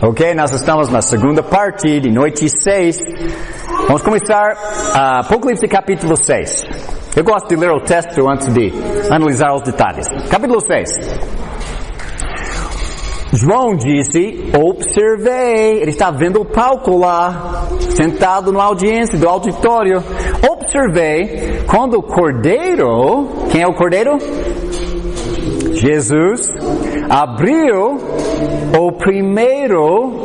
Ok, nós estamos na segunda parte de noite 6. Vamos começar Apocalipse capítulo 6. Eu gosto de ler o texto antes de analisar os detalhes. Capítulo 6. João disse, observei, ele está vendo o palco lá, sentado na audiência do auditório. Observei, quando o cordeiro, quem é o cordeiro? Jesus, abriu o primeiro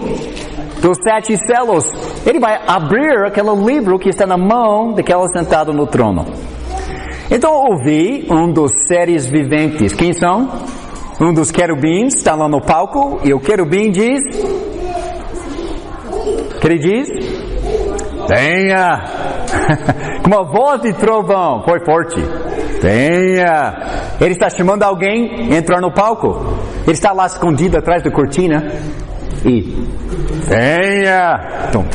dos 7 selos. Ele vai abrir aquele livro que está na mão daquela sentado no trono. Então ouvi um dos seres viventes. Quem são? Um dos querubins está lá no palco e o querubim diz, o que ele diz? Venha! Com uma voz de trovão, foi forte. Venha! Ele está chamando alguém a entrar no palco. Ele está lá escondido atrás da cortina e venha! Então,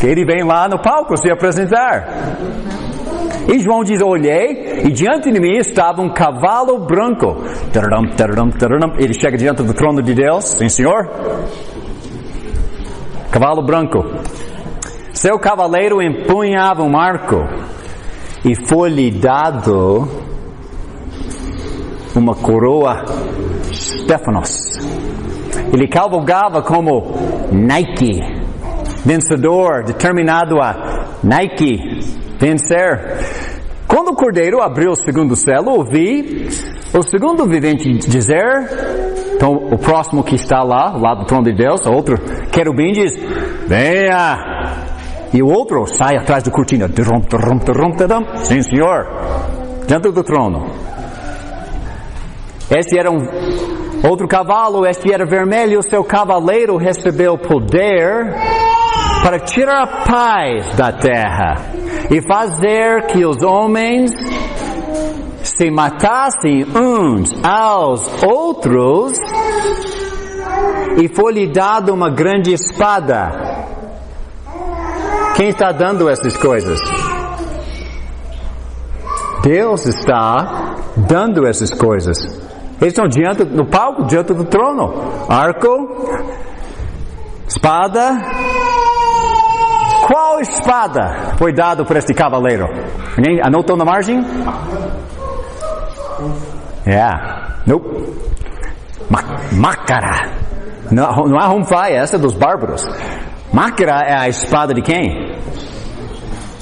ele vem lá no palco se apresentar. E João diz, olhei, e diante de mim estava um cavalo branco. Ele chega diante do trono de Deus. Sim, senhor? Cavalo branco. Seu cavaleiro empunhava um arco, e foi-lhe dado uma coroa Stefanos. Ele cavalgava como Nike, vencedor, determinado a Nike vencer. Quando o cordeiro abriu o segundo selo, ouvi o segundo vivente dizer, então o próximo que está lá, ao lado do trono de Deus, o outro querubim diz, venha! E o outro sai atrás da cortina, sim senhor, diante do trono. Este era um outro cavalo, este era vermelho, seu cavaleiro recebeu poder para tirar a paz da terra e fazer que os homens se matassem uns aos outros, e foi-lhe dado uma grande espada. Quem está dando essas coisas? Deus está dando essas coisas. Eles estão diante do palco, diante do trono. Arco, espada. Qual espada foi dado por este cavaleiro? Ninguém anotou na margem? Nope. Mácara. Não é Rumfai, essa é dos bárbaros. Mácara é a espada de quem?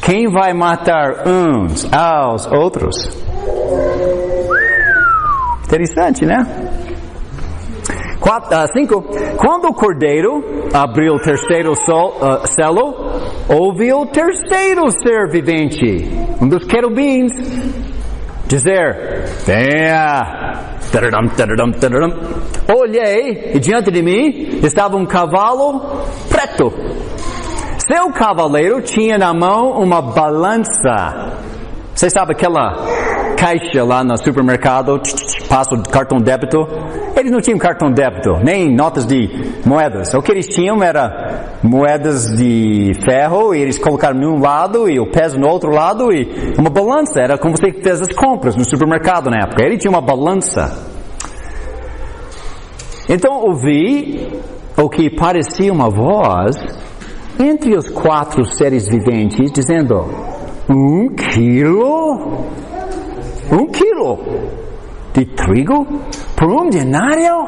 Quem vai matar uns aos outros? Interessante, né? 5. Quando o cordeiro abriu o terceiro selo, ouvi o terceiro ser vivente, um dos querubins, dizer, venha! Olhei, e diante de mim estava um cavalo preto. Seu cavaleiro tinha na mão uma balança. Você sabe aquela caixa lá no supermercado, passa o cartão débito? Eles não tinham cartão débito, nem notas de moedas. O que eles tinham era moedas de ferro, e eles colocaram num lado e o peso no outro lado, e uma balança. Era como você fez as compras no supermercado na época. Ele tinha uma balança. Então ouvi o que parecia uma voz entre os 4 seres viventes dizendo, 1 quilo? 1 quilo de trigo por 1 denário?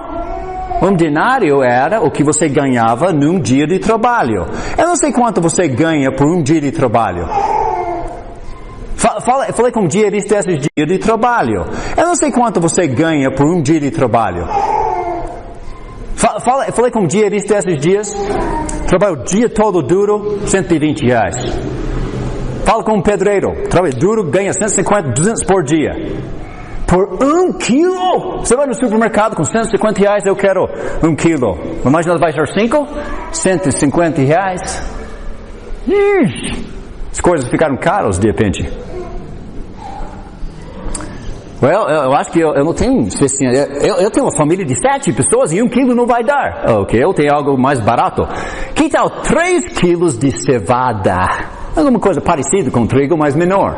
1 denário era o que você ganhava num dia de trabalho. Eu não sei quanto você ganha por 1 dia de trabalho. Falei com diaristas desses dias de trabalho. Eu não sei quanto você ganha por 1 dia de trabalho. Falei com diaristas esses dias. Trabalho o dia todo duro, R$120. Fala com um pedreiro, trabalha duro, ganha 150, 200 por dia. Por 1 quilo? Você vai no supermercado com R$150, eu quero 1 quilo. Imagina, vai ser 5? R$150. As coisas ficaram caras de repente. Eu acho que eu não tenho suficiente. Eu tenho uma família de 7 pessoas e 1 quilo não vai dar. Ok, eu tenho algo mais barato. Que tal 3 quilos de cevada? Alguma coisa parecida com trigo, mas menor.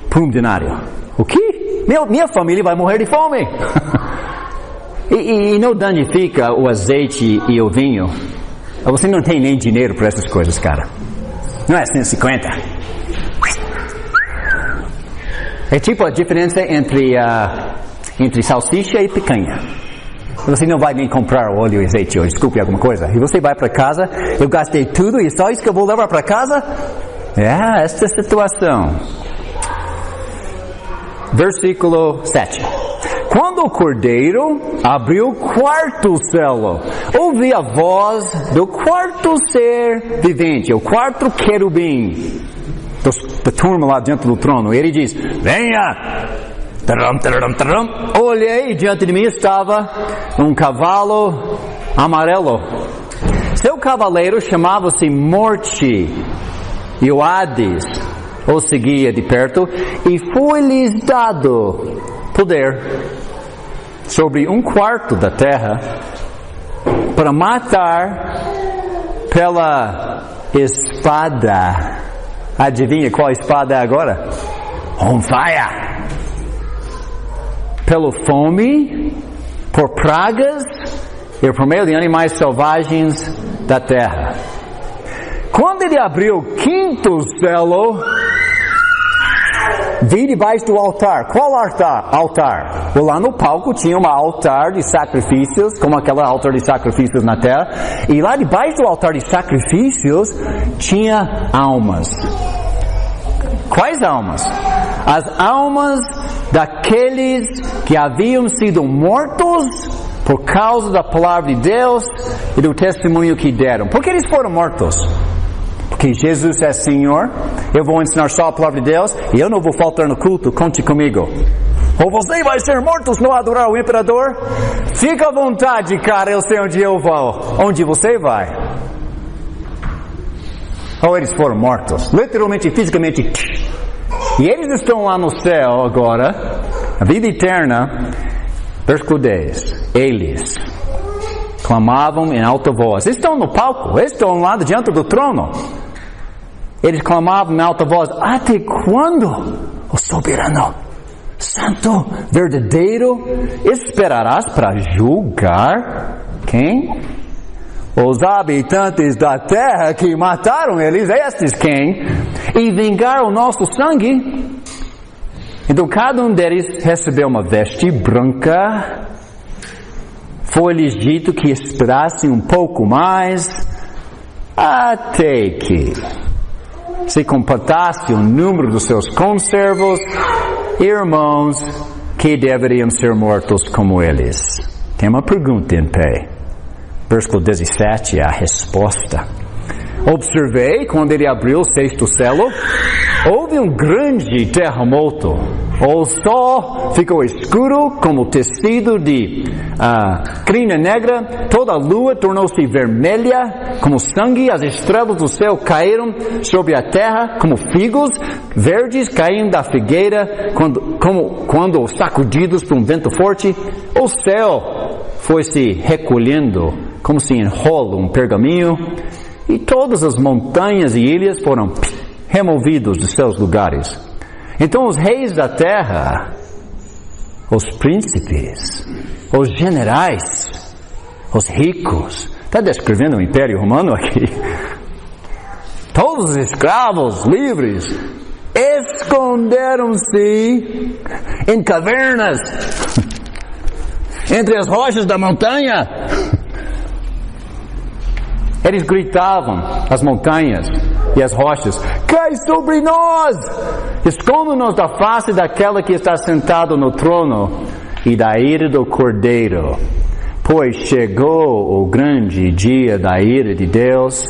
Por 1 denário. O quê? Minha família vai morrer de fome. e não danifica o azeite e o vinho. Você não tem nem dinheiro para essas coisas, cara. Não é 150. É tipo a diferença entre salsicha e picanha. Você não vai nem comprar óleo e azeite, ou desculpe alguma coisa. E você vai para casa, eu gastei tudo e só isso que eu vou levar para casa? Esta é a situação. Versículo 7. Quando o cordeiro abriu o quarto selo, ouvi a voz do quarto ser vivente, o quarto querubim, da turma lá dentro do trono. Ele diz: venha! Taram, taram, taram. Olhei e diante de mim estava um cavalo amarelo. Seu cavaleiro chamava-se Morte, e o Hades o seguia de perto, e foi-lhes dado poder sobre um quarto da terra para matar pela espada. Adivinha qual espada é agora? On fire! Pela fome, por pragas e por meio de animais selvagens da terra. Quando ele abriu o quinto selo, vi debaixo do altar. Qual altar? Lá no palco tinha um altar de sacrifícios, como aquele altar de sacrifícios na terra. E lá debaixo do altar de sacrifícios tinha almas. Quais almas? As almas daqueles que haviam sido mortos por causa da palavra de Deus e do testemunho que deram. Por que eles foram mortos? Porque Jesus é Senhor, eu vou ensinar só a palavra de Deus e eu não vou faltar no culto, conte comigo. Ou você vai ser morto se não adorar o imperador? Fica à vontade, cara, eu sei onde eu vou. Onde você vai? Ou eles foram mortos, literalmente, fisicamente. E eles estão lá no céu agora, a vida eterna. Versículo 10. Eles clamavam em alta voz. Eles estão no palco, eles estão lá diante do trono. Eles clamavam em alta voz: até quando, ó soberano, santo, verdadeiro, esperarás para julgar quem? Os habitantes da terra que mataram eles, estes quem? E vingar o nosso sangue? Então cada um deles recebeu uma veste branca. Foi-lhes dito que esperassem um pouco mais, até que se completasse o número dos seus conservos, irmãos que deveriam ser mortos como eles. Tem uma pergunta em pé. Versículo 17 é a resposta. Observei quando ele abriu o sexto selo, houve um grande terremoto. O sol ficou escuro como tecido de crina negra, toda a lua tornou-se vermelha como sangue, as estrelas do céu caíram sobre a terra como figos verdes caem da figueira quando sacudidos por um vento forte. O céu foi se recolhendo como se enrola um pergaminho, e todas as montanhas e ilhas foram removidos de seus lugares. Então os reis da terra, os príncipes, os generais, os ricos, está descrevendo o Império Romano aqui, todos os escravos livres, esconderam-se em cavernas, entre as rochas da montanha. Eles gritavam, as montanhas e as rochas: cai sobre nós! Esconda-nos da face daquela que está sentado no trono e da ira do Cordeiro. Pois chegou o grande dia da ira de Deus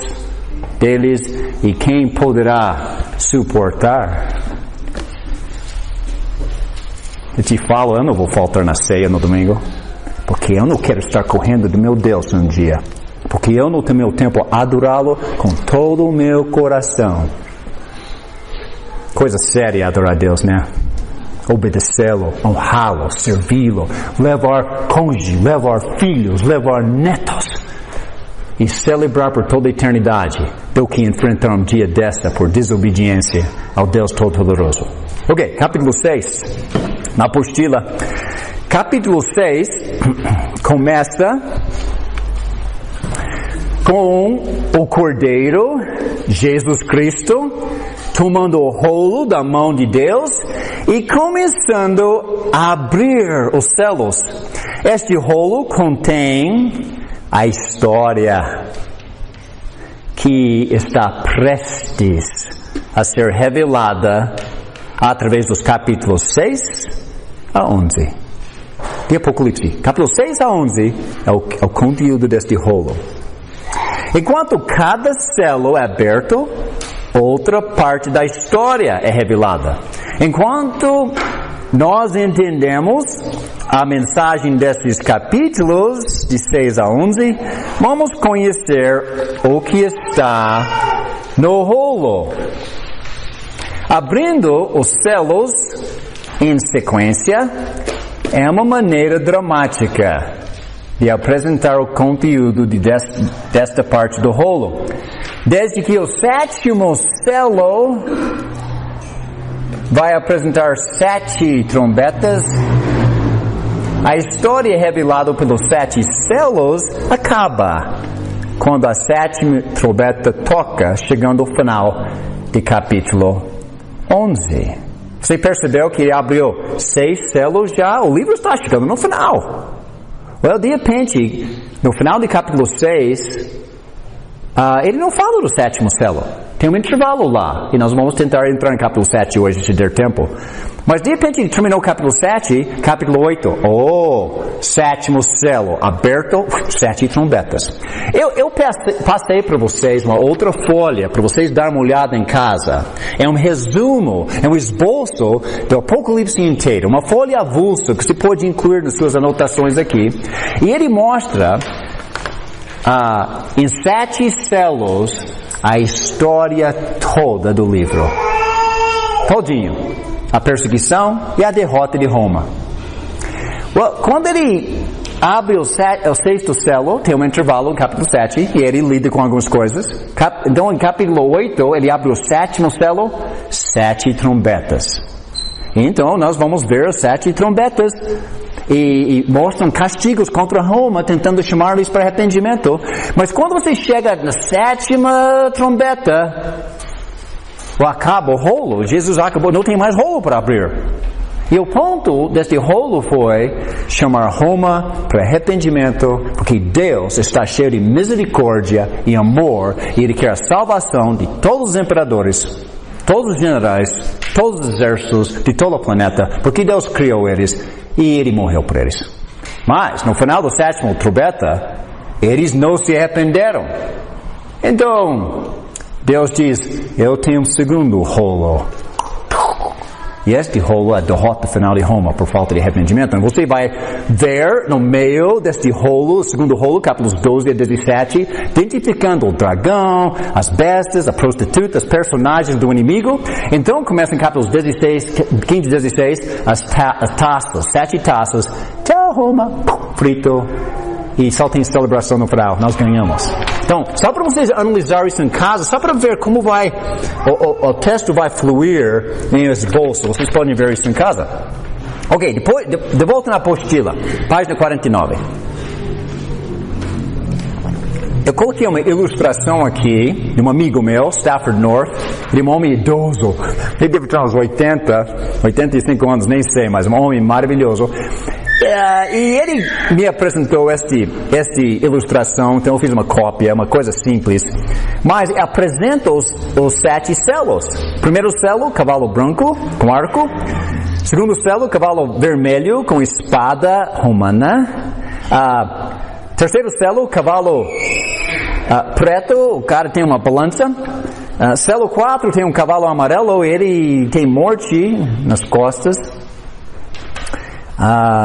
deles, e quem poderá suportar? Eu te falo, eu não vou faltar na ceia no domingo, porque eu não quero estar correndo do meu Deus um dia. Porque eu não tenho meu tempo a adorá-lo com todo o meu coração. Coisa séria adorar a Deus, né? Obedecê-lo, honrá-lo, servi-lo, levar cônjuge, levar filhos, levar netos. E celebrar por toda a eternidade do que enfrentar um dia dessa por desobediência ao Deus Todo-Poderoso. Ok, capítulo 6. Na apostila. Capítulo 6 começa com o Cordeiro, Jesus Cristo, tomando o rolo da mão de Deus e começando a abrir os selos. Este rolo contém a história que está prestes a ser revelada através dos capítulos 6 a 11 de Apocalipse. Capítulo 6 a 11 é o conteúdo deste rolo. Enquanto cada selo é aberto, outra parte da história é revelada. Enquanto nós entendemos a mensagem desses capítulos, de 6 a 11, vamos conhecer o que está no rolo. Abrindo os selos em sequência é uma maneira dramática de apresentar o conteúdo desta parte do rolo. Desde que o sétimo selo vai apresentar 7 trombetas, a história revelada pelos 7 selos acaba quando a 7ª trombeta toca, chegando ao final de capítulo 11. Você percebeu que ele abriu 6 selos já? O livro está chegando no final. De repente, no final de capítulo 6, ele não fala do 7º selo. Tem um intervalo lá. E nós vamos tentar entrar em capítulo 7 hoje, se der tempo. Mas de repente ele terminou o capítulo 7, capítulo 8. 7º selo aberto, 7 trombetas. Eu passei para vocês uma outra folha, para vocês darem uma olhada em casa. É um resumo, é um esboço do Apocalipse inteiro. Uma folha avulsa que você pode incluir nas suas anotações aqui. E ele mostra em 7 selos a história toda do livro. Todinho. A perseguição e a derrota de Roma. Quando ele abre o 6º selo, tem um intervalo no capítulo 7, e ele lida com algumas coisas. Então, em capítulo 8, ele abre o 7º selo, 7 trombetas. Então, nós vamos ver as 7 trombetas. E mostram castigos contra Roma, tentando chamar-lhes para arrependimento. Mas quando você chega na 7ª trombeta, acaba o rolo, Jesus acabou, não tem mais rolo para abrir. E o ponto deste rolo foi chamar Roma para arrependimento, porque Deus está cheio de misericórdia e amor, e Ele quer a salvação de todos os imperadores, todos os generais, todos os exércitos de todo o planeta, porque Deus criou eles e Ele morreu por eles. Mas, no final do 7º trombeta, eles não se arrependeram. Então, Deus diz, eu tenho um segundo rolo. E este rolo é a derrota final de Roma por falta de arrependimento. Então você vai ver no meio deste rolo, o segundo rolo, capítulos 12 a 17, identificando o dragão, as bestas, a prostituta, os personagens do inimigo. Então começa em capítulos 15 e 16, as taças, 7 taças. Tchau, Roma, frito. E só tem celebração no final, nós ganhamos. Então, só para vocês analisar isso em casa, só para ver como o texto vai fluir em esboço, vocês podem ver isso em casa. Ok, depois, de volta na apostila, página 49. Eu coloquei uma ilustração aqui de um amigo meu, Stafford North. Ele é um homem idoso, ele deve ter uns 85 anos, nem sei, mas um homem maravilhoso. E ele me apresentou esta ilustração, então eu fiz uma cópia, uma coisa simples, mas apresenta os 7 selos. Primeiro selo, cavalo branco com arco. Segundo selo, cavalo vermelho com espada romana. Terceiro selo, cavalo preto, o cara tem uma balança. Selo 4 tem um cavalo amarelo, ele tem morte nas costas.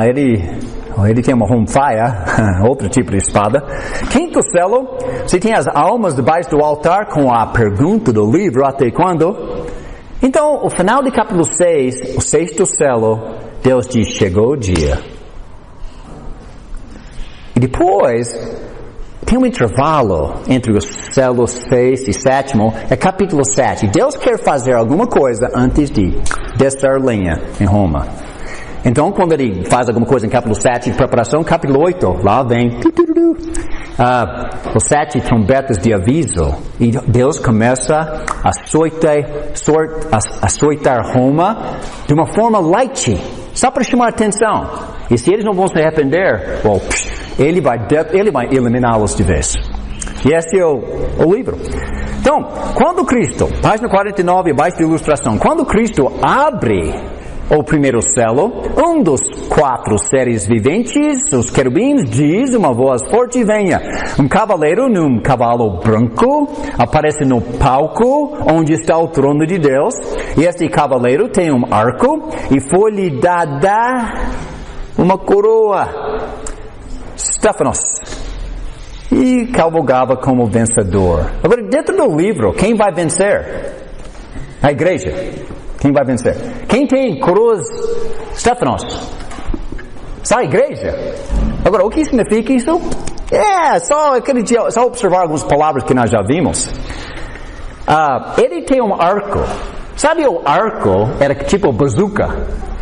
Ele tem uma home fire, outro tipo de espada. Quinto selo, você tem as almas debaixo do altar com a pergunta do livro, até quando? Então, o final de capítulo 6, o 6º selo, Deus diz, chegou o dia. E depois, tem um intervalo entre os selos 6 e 7º, é capítulo 7. Deus quer fazer alguma coisa antes de descer lenha em Roma. Então, quando ele faz alguma coisa em capítulo 7 de preparação, capítulo 8, lá vem os 7 trombetas de aviso. E Deus começa a açoitar Roma de uma forma light, só para chamar a atenção. E se eles não vão se arrepender, ele vai eliminá-los de vez. E esse é o livro. Então, quando Cristo, página 49, abaixo de ilustração, quando Cristo abre o primeiro selo, um dos 4 seres viventes, os querubins, diz uma voz forte: venha. Um cavaleiro num cavalo branco aparece no palco onde está o trono de Deus, e este cavaleiro tem um arco e foi-lhe dada uma coroa, Stefanos, e cavalgava como vencedor. Agora, dentro do livro, quem vai vencer? A igreja. Quem vai vencer? Quem tem cruz? Stefanos. Só a igreja. Agora, o que significa isso? Só observar algumas palavras que nós já vimos. Ele tem um arco. Sabe, o arco era tipo bazooka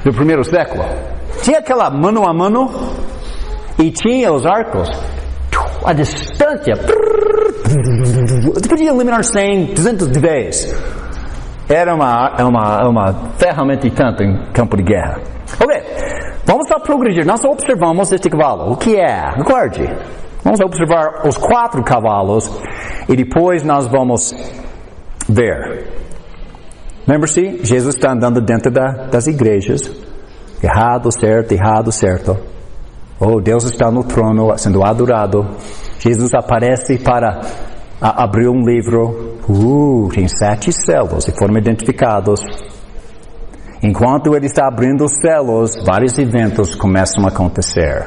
do primeiro século. Tinha aquela mano a mano e tinha os arcos. A distância. Você podia eliminar 100, 200 de vez. Era uma ferramenta e tanto em campo de guerra. Ok, vamos só progredir. Nós observamos este cavalo. O que é? Aguarde. Vamos observar os 4 cavalos e depois nós vamos ver. Lembre-se, Jesus está andando dentro das igrejas. Errado, certo. Deus está no trono sendo adorado. Jesus aparece para abrir um livro. Tem 7 selos e foram identificados. Enquanto ele está abrindo os selos, vários eventos começam a acontecer.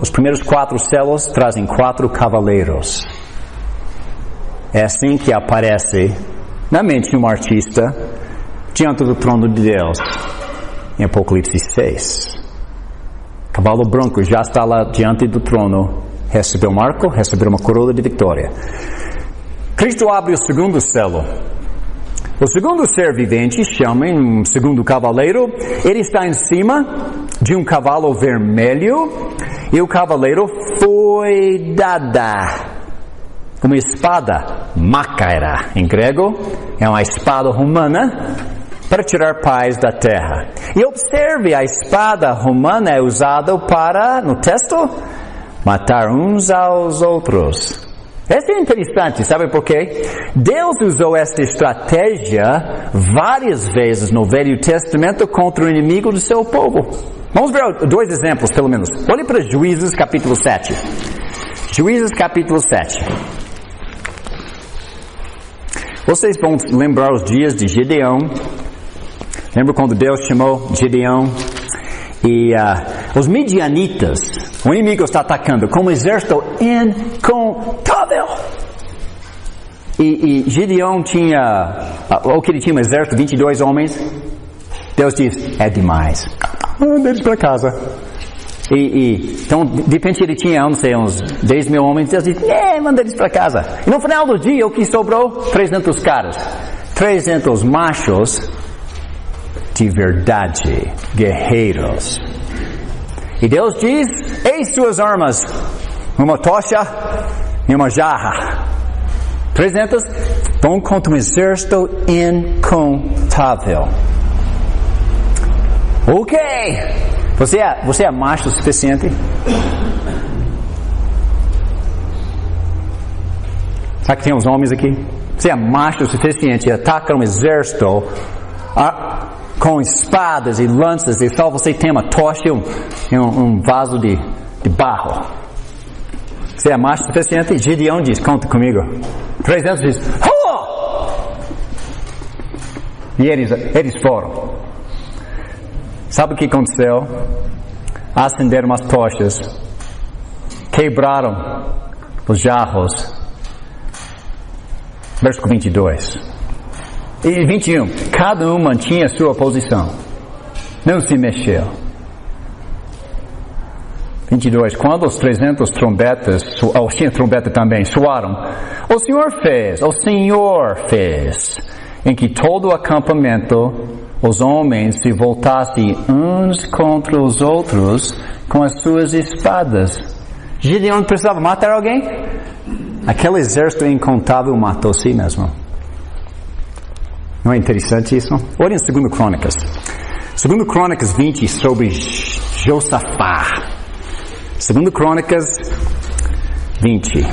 Os primeiros 4 selos trazem 4 cavaleiros. É assim que aparece na mente de um artista diante do trono de Deus. Em Apocalipse 6. Cavalo branco já está lá diante do trono. Recebeu um arco, recebeu uma coroa de vitória. Cristo abre o segundo selo. O segundo ser vivente, chamem um segundo cavaleiro. Ele está em cima de um cavalo vermelho. E o cavaleiro foi dada uma espada, macaira em grego. É uma espada romana para tirar paz da terra. E observe, a espada romana é usada para, no texto, matar uns aos outros. Isso é interessante, sabe por quê? Deus usou esta estratégia várias vezes no Velho Testamento contra o inimigo do seu povo. Vamos ver 2 exemplos, pelo menos. Olhe para Juízes capítulo 7. Juízes capítulo 7. Vocês vão lembrar os dias de Gedeão. Lembra quando Deus chamou Gedeão? E os midianitas, o inimigo está atacando com um exército incontável. E Gedeão tinha, ele tinha um exército, 22 homens. Deus diz, é demais. Manda eles para casa. Então, de repente ele tinha, não sei, uns 10 mil homens. Deus diz, manda eles para casa. E no final do dia, o que sobrou? 300 caras. 300 machos de verdade, guerreiros. E Deus diz, eis suas armas, uma tocha e uma jarra. 300 vão contra um exército incontável. Ok, você é macho o suficiente? Sabe que tem uns homens aqui? Você é macho o suficiente e ataca um exército com espadas e lanças, e só você tem uma tocha e um vaso de barro. Você é macho o suficiente? Gedeão diz, conta comigo. 300 diz, oh! E eles foram. Sabe o que aconteceu? Acenderam as tochas, quebraram os jarros. Versículo 22. E 21, cada um mantinha sua posição, não se mexeu. 22, quando os 300 trombetas, tinha trombeta também, soaram, o Senhor fez, em que todo o acampamento, os homens se voltassem uns contra os outros com as suas espadas. Gideon precisava matar alguém? Aquele exército incontável matou si mesmo. Não é interessante isso? Olhem em 2 Crônicas. 2 Crônicas 20 sobre Josafá. 2 Crônicas 20.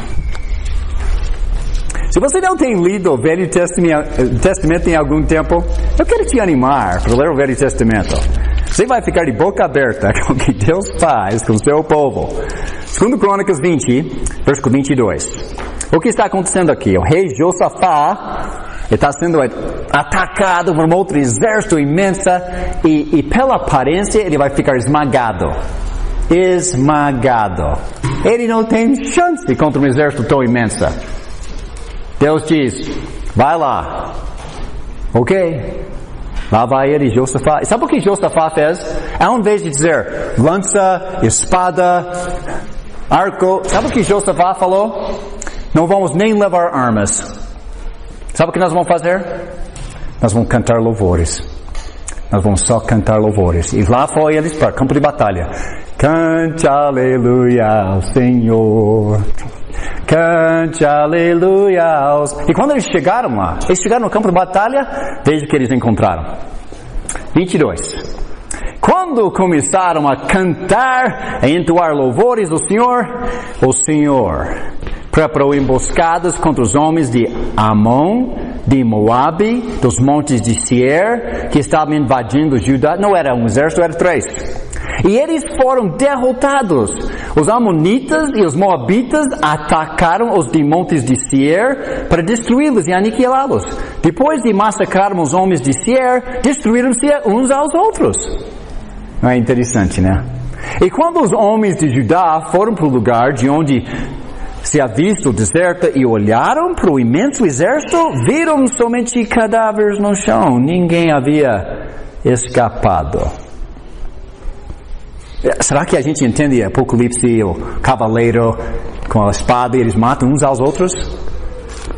Se você não tem lido o Velho Testamento em algum tempo, eu quero te animar para ler o Velho Testamento. Você vai ficar de boca aberta com o que Deus faz com o seu povo. 2 Crônicas 20, versículo 22. O que está acontecendo aqui? O rei Josafá está sendo atacado por um outro exército imenso e pela aparência ele vai ficar esmagado. Esmagado. Ele não tem chance contra um exército tão imenso. Deus diz, vai lá. Ok. Lá vai ele, Josafá. E sabe o que Josafá fez? Ao invés de dizer lança, espada, arco, sabe o que Josafá falou? Não vamos nem levar armas. Sabe o que nós vamos fazer? Nós vamos cantar louvores. Nós vamos só cantar louvores. E lá foi eles para o campo de batalha. Cante aleluia ao Senhor. Cante aleluia aos... E quando eles chegaram no campo de batalha, veja o que eles encontraram. 22. Quando começaram a cantar, a entoar louvores ao Senhor, o Senhor preparou emboscadas contra os homens de Amon, de Moabe, dos montes de Seir, que estavam invadindo Judá. Não era um exército, era 3. E eles foram derrotados. Os amonitas e os moabitas atacaram os de montes de Seir para destruí-los e aniquilá-los. Depois de massacrar os homens de Seir, destruíram-se uns aos outros. Não é interessante, né? E quando os homens de Judá foram para o lugar de onde se havia visto o deserto e olharam para o imenso exército, viram somente cadáveres no chão. Ninguém havia escapado. Será que a gente entende Apocalipse, o cavaleiro com a espada e eles matam uns aos outros?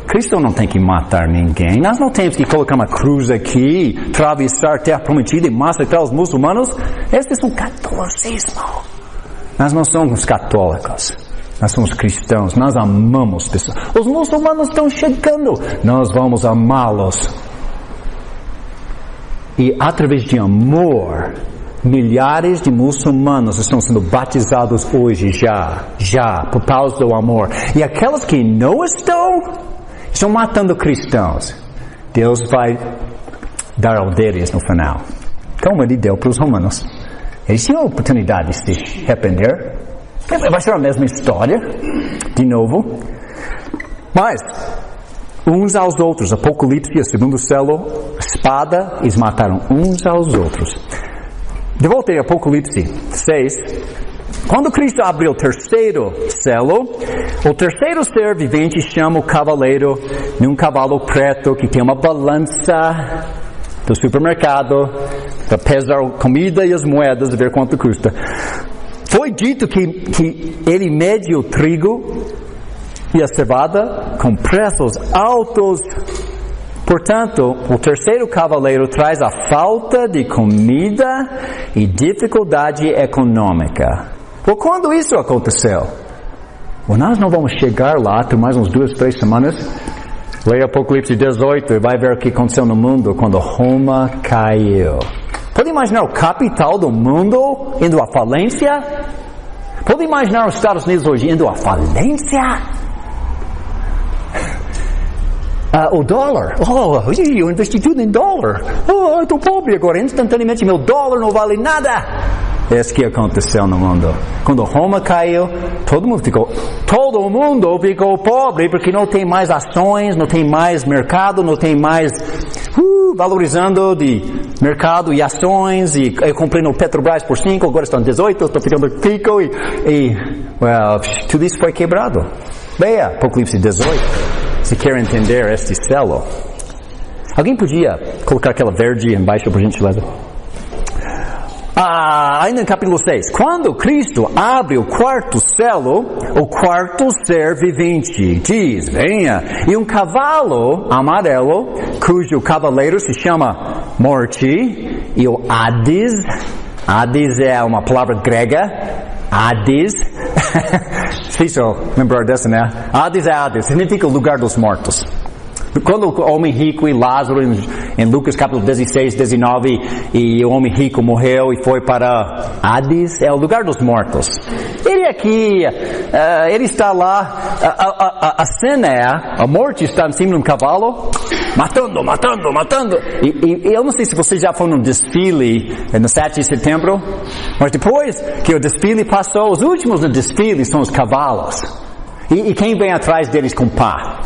Cristo não tem que matar ninguém. Nós não temos que colocar uma cruz aqui, atravessar a terra prometida e massacrar os muçulmanos. Estes são catolicismo. Nós não somos católicos. Nós somos cristãos. Nós amamos pessoas. Os muçulmanos estão chegando. Nós vamos amá-los. E através de amor, milhares de muçulmanos estão sendo batizados hoje já, por causa do amor. E aquelas que não estão matando cristãos. Deus vai dar aldeias no final. Como ele deu para os romanos. Eles tinham a oportunidade de se arrepender. Vai ser a mesma história, de novo. Mas, uns aos outros, Apocalipse, o segundo selo, espada, eles mataram uns aos outros. De volta em Apocalipse 6, quando Cristo abriu o terceiro selo, o terceiro ser vivente chama o cavaleiro num cavalo preto que tem uma balança do supermercado para pesar a comida e as moedas e ver quanto custa. Foi dito que ele mede o trigo e a cevada com preços altos. Portanto, o terceiro cavaleiro traz a falta de comida e dificuldade econômica. Quando isso aconteceu? Nós não vamos chegar lá por mais uns 2, 3 semanas. Leia Apocalipse 18 e vai ver o que aconteceu no mundo quando Roma caiu. Pode imaginar o capital do mundo indo à falência? Pode imaginar os Estados Unidos hoje indo à falência? O dólar. Eu investi tudo em dólar. Eu estou pobre agora. Instantaneamente meu dólar não vale nada. É isso que aconteceu no mundo. Quando Roma caiu, todo mundo ficou pobre porque não tem mais ações, não tem mais mercado, não tem mais valorizando de mercado e ações. E eu comprei no Petrobras por 5, agora estão 18, estou ficando rico tudo isso foi quebrado. Leia Apocalipse 18, se quer entender este selo. Alguém podia colocar aquela verde embaixo por gentileza? ainda no capítulo 6, quando Cristo abre o quarto céu, o quarto ser vivente diz, venha, e um cavalo amarelo, cujo cavaleiro se chama Morte, e o Hades é uma palavra grega, Hades, difícil lembrar dessa, né? Hades, significa o lugar dos mortos. Quando o homem rico e Lázaro, em Lucas capítulo 16, 19, e o homem rico morreu e foi para Hades, é o lugar dos mortos. Ele aqui, ele está lá, a cena é, a morte está em cima de um cavalo, matando. E eu não sei se você já foi num desfile no 7 de setembro, mas depois que o desfile passou, os últimos no desfile são os cavalos. E quem vem atrás deles com pá?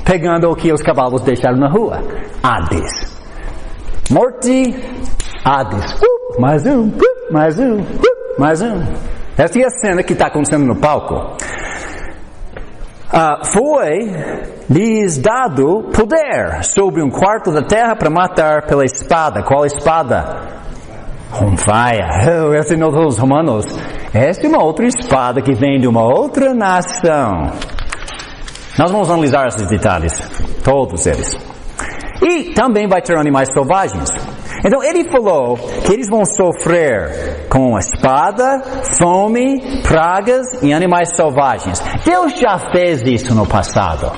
Pegando o que os cavalos deixaram na rua. Hades. Morte, Hades. Mais um. Essa é a cena que está acontecendo no palco. Foi lhes dado poder sobre um quarto da terra para matar pela espada. Qual espada? On fire. Essa não é dos romanos. Essa é uma outra espada que vem de uma outra nação. Nós vamos analisar esses detalhes, todos eles. E também vai ter animais selvagens. Então ele falou que eles vão sofrer com a espada, fome, pragas e animais selvagens. Deus já fez isso no passado.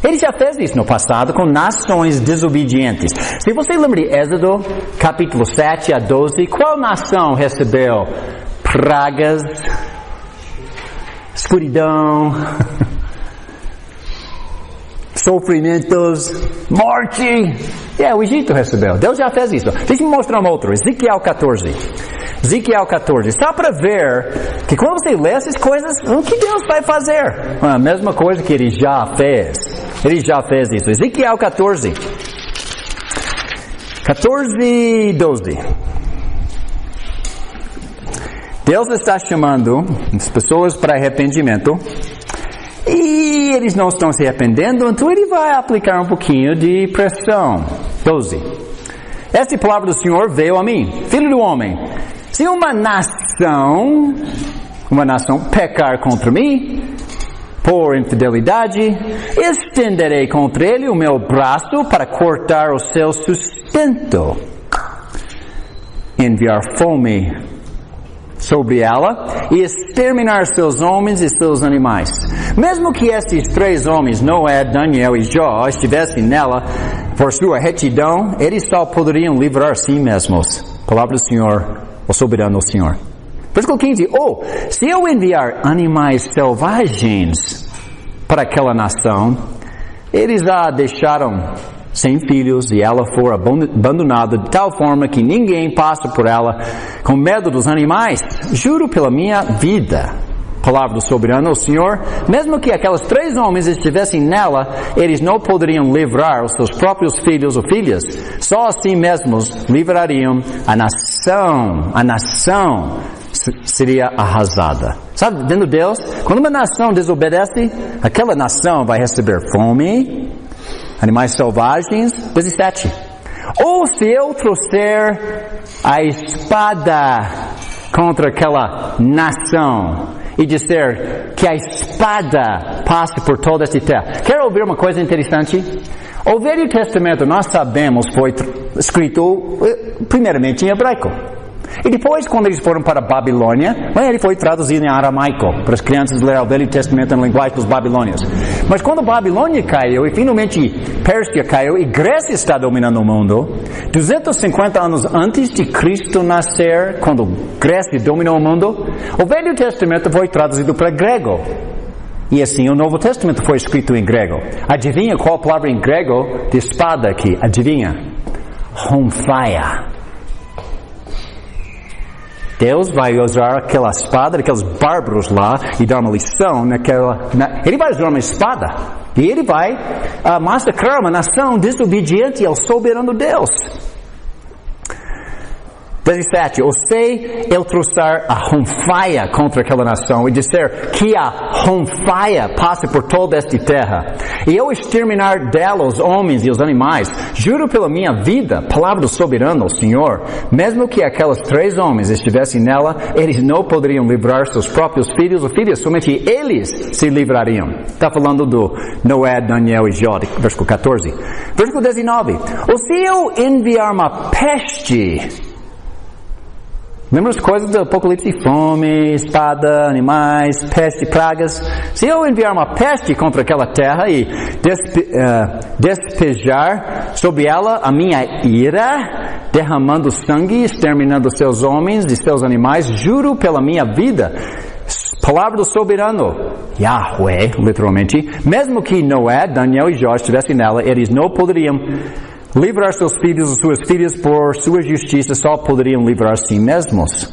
Ele já fez isso no passado com nações desobedientes. Se você lembra de Êxodo, capítulo 7 a 12, qual nação recebeu pragas, escuridão, sofrimentos, morte? O Egito recebeu. Deus já fez isso. Deixa eu mostrar um outro. Ezequiel 14. Só para ver que quando você lê essas coisas, o que Deus vai fazer? A mesma coisa que Ele já fez. Ele já fez isso. Ezequiel 14. 14, 12. Deus está chamando as pessoas para arrependimento. E eles não estão se arrependendo, então ele vai aplicar um pouquinho de pressão. 12. Esta palavra do Senhor veio a mim. Filho do homem, se uma nação pecar contra mim, por infidelidade, estenderei contra ele o meu braço para cortar o seu sustento. Enviar fome sobre ela e exterminar seus homens e seus animais. Mesmo que estes 3 homens, Noé, Daniel e Jó, estivessem nela por sua retidão, eles só poderiam livrar a si mesmos. Palavra do Senhor, o soberano Senhor. Versículo 15. Se eu enviar animais selvagens para aquela nação, eles a deixaram sem filhos e ela for abandonada de tal forma que ninguém passa por ela com medo dos animais, juro pela minha vida, palavra do soberano, o Senhor, mesmo que aqueles 3 homens estivessem nela, eles não poderiam livrar os seus próprios filhos ou filhas, só assim mesmos livrariam a nação seria arrasada. Sabe, dentro de Deus, quando uma nação desobedece, aquela nação vai receber fome, animais selvagens. 17. Ou se eu trouxer a espada contra aquela nação e disser que a espada passe por toda esta terra. Quer ouvir uma coisa interessante? O Velho Testamento, nós sabemos, foi escrito primeiramente em hebraico. E depois, quando eles foram para a Babilônia, ele foi traduzido em aramaico, para as crianças lerem o Velho Testamento na linguagem dos babilônios. Mas quando a Babilônia caiu, e finalmente Pérsia caiu, e Grécia está dominando o mundo, 250 anos antes de Cristo nascer, quando Grécia dominou o mundo, o Velho Testamento foi traduzido para grego. E assim, o Novo Testamento foi escrito em grego. Adivinha qual a palavra em grego de espada aqui? Adivinha? Homfaia. Deus vai usar aquela espada daqueles bárbaros lá e dar uma lição Ele vai usar uma espada e ele vai massacrar uma nação desobediente ao soberano Deus. 17. Ou se eu trouxer a ronfaia contra aquela nação e disser que a ronfaia passe por toda esta terra, e eu exterminar dela os homens e os animais, juro pela minha vida, palavra do soberano, o Senhor, mesmo que aqueles 3 homens estivessem nela, eles não poderiam livrar seus próprios filhos ou filhas, somente eles se livrariam. Está falando do Noé, Daniel e Jó, versículo 14. Versículo 19. Ou se eu enviar uma peste... Lembra as coisas do Apocalipse? Fome, espada, animais, peste, pragas. Se eu enviar uma peste contra aquela terra e despejar sobre ela a minha ira, derramando sangue, exterminando seus homens e seus animais, juro pela minha vida, palavra do soberano, Yahweh, literalmente, mesmo que Noé, Daniel e Jó estivessem nela, eles não poderiam livrar seus filhos e suas filhas por sua justiça, só poderiam livrar a si mesmos.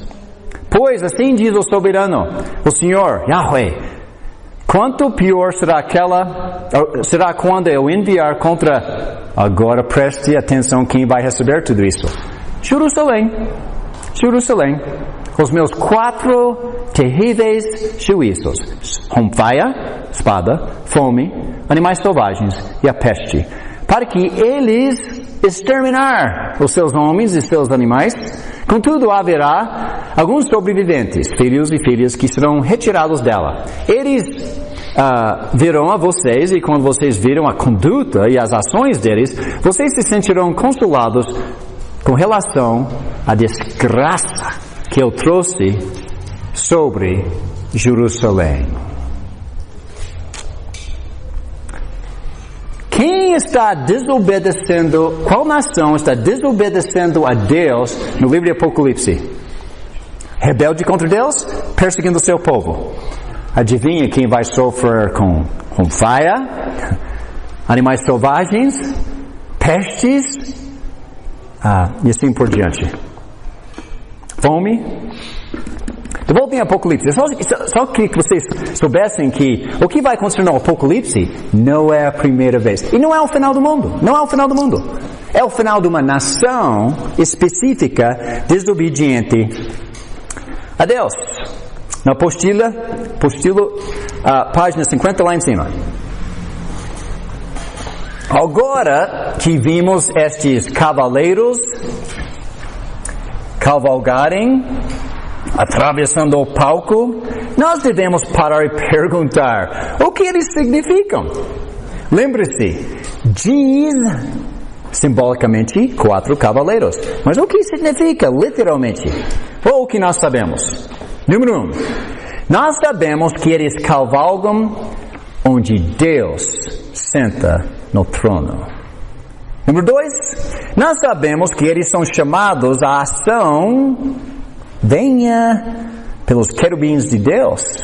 Pois assim diz o soberano, o Senhor, Yahweh, quanto pior será quando eu enviar contra, agora preste atenção quem vai receber tudo isso, Jerusalém, os meus 4 terríveis juízos, ronfaia, espada, fome, animais selvagens e a peste, para que eles exterminar os seus homens e seus animais. Contudo, haverá alguns sobreviventes, filhos e filhas, que serão retirados dela. Eles virão a vocês, e quando vocês viram a conduta e as ações deles, vocês se sentirão consolados com relação à desgraça que eu trouxe sobre Jerusalém. Quem está desobedecendo, qual nação está desobedecendo a Deus no livro de Apocalipse? Rebelde contra Deus, perseguindo o seu povo. Adivinha quem vai sofrer com ronfaia, animais selvagens, pestes, e assim por diante. Fome. De volta em Apocalipse. Só que vocês soubessem que o que vai acontecer no Apocalipse não é a primeira vez. E não é o final do mundo. Não é o final do mundo. É o final de uma nação específica, desobediente a Deus. Na apostila, página 50 lá em cima. Agora que vimos estes cavaleiros cavalgarem, atravessando o palco, nós devemos parar e perguntar o que eles significam. Lembre-se, diz simbolicamente 4 cavaleiros. Mas o que significa literalmente? Ou o que nós sabemos? Número 1. Nós sabemos que eles cavalgam onde Deus senta no trono. Número 2. Nós sabemos que eles são chamados à ação, venha pelos querubins de Deus.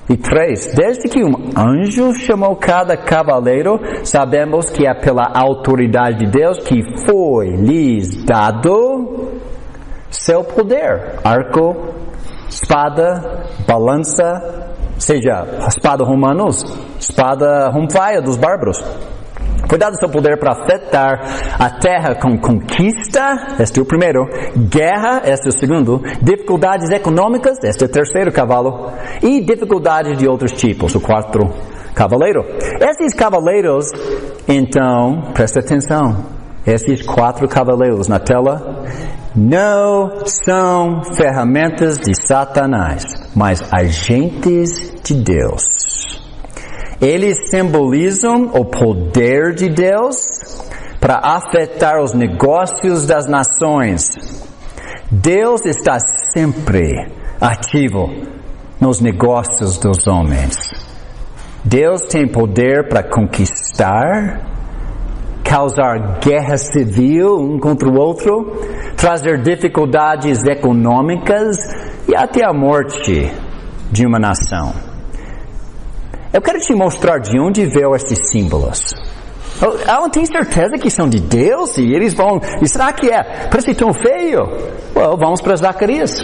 E 3, desde que um anjo chamou cada cavaleiro, sabemos que é pela autoridade de Deus que foi lhes dado seu poder. Arco, espada, balança, seja espada romanos, espada ronfaia dos bárbaros. Foi dado seu poder para afetar a terra com conquista, este é o primeiro, guerra, este é o segundo, dificuldades econômicas, este é o terceiro cavalo, e dificuldades de outros tipos, o 4 cavaleiro. Esses cavaleiros, então, presta atenção, esses 4 cavaleiros na tela não são ferramentas de Satanás, mas agentes de Deus. Eles simbolizam o poder de Deus para afetar os negócios das nações. Deus está sempre ativo nos negócios dos homens. Deus tem poder para conquistar, causar guerra civil um contra o outro, trazer dificuldades econômicas e até a morte de uma nação. Eu quero te mostrar de onde veio esses símbolos. Ela tem certeza que são de Deus? E eles vão... E será que parece tão feio? Well, vamos para Zacarias.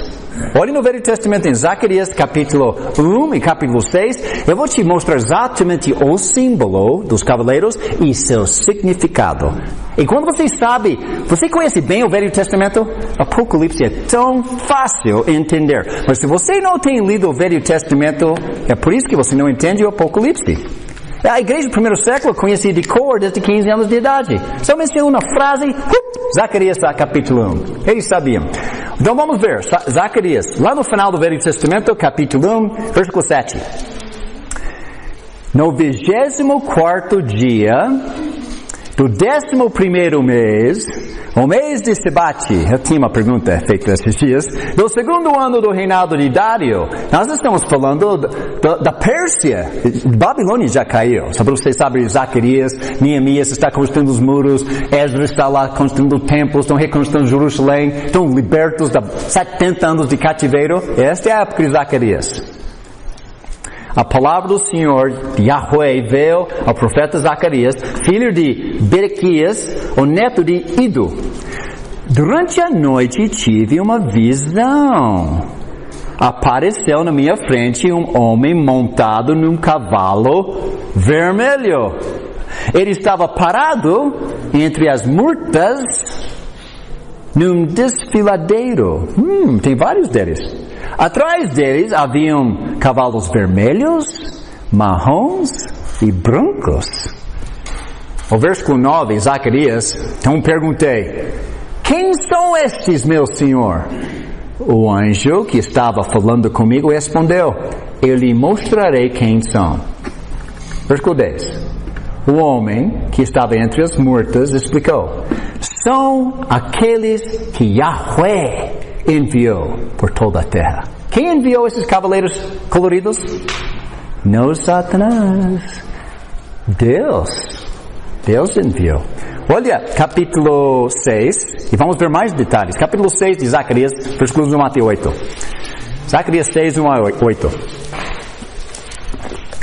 Olhe no Velho Testamento em Zacarias capítulo 1 e capítulo 6. Eu vou te mostrar exatamente o símbolo dos cavaleiros e seu significado. E quando você conhece bem o Velho Testamento, Apocalipse é tão fácil entender. Mas se você não tem lido o Velho Testamento, é por isso que você não entende o Apocalipse. A igreja do primeiro século conhecia de cor desde 15 anos de idade. Só menciona uma frase, Zacarias capítulo 1. Eles sabiam. Então vamos ver, Zacarias, lá no final do Velho Testamento, capítulo 1, versículo 7. No 24º dia do 11º mês, o mês de Sebate, eu tinha uma pergunta feita esses dias, do segundo ano do reinado de Dário. Nós estamos falando da Pérsia. Babilônia já caiu. Só para vocês saberem, Zacarias, Neemias está construindo os muros, Esdras está lá construindo templos, estão reconstruindo Jerusalém, estão libertos de 70 anos de cativeiro. Esta é a época de Zacarias. A palavra do Senhor, Yahweh, veio ao profeta Zacarias, filho de Berequias, o neto de Ido. Durante a noite tive uma visão. Apareceu na minha frente um homem montado num cavalo vermelho. Ele estava parado entre as murtas num desfiladeiro. Tem vários deles. Atrás deles haviam cavalos vermelhos, marrons e brancos. O versículo 9, Zacarias, então perguntei, quem são estes, meu senhor? O anjo que estava falando comigo respondeu, eu lhe mostrarei quem são. Versículo 10, o homem que estava entre as murtas explicou, são aqueles que Yahweh enviou por toda a terra. Quem enviou esses cavaleiros coloridos? Não Satanás. Deus enviou. Olha, capítulo 6, e vamos ver mais detalhes. Capítulo 6 de Zacarias, versículos 1 até 8. Zacarias 6, 1 a 8.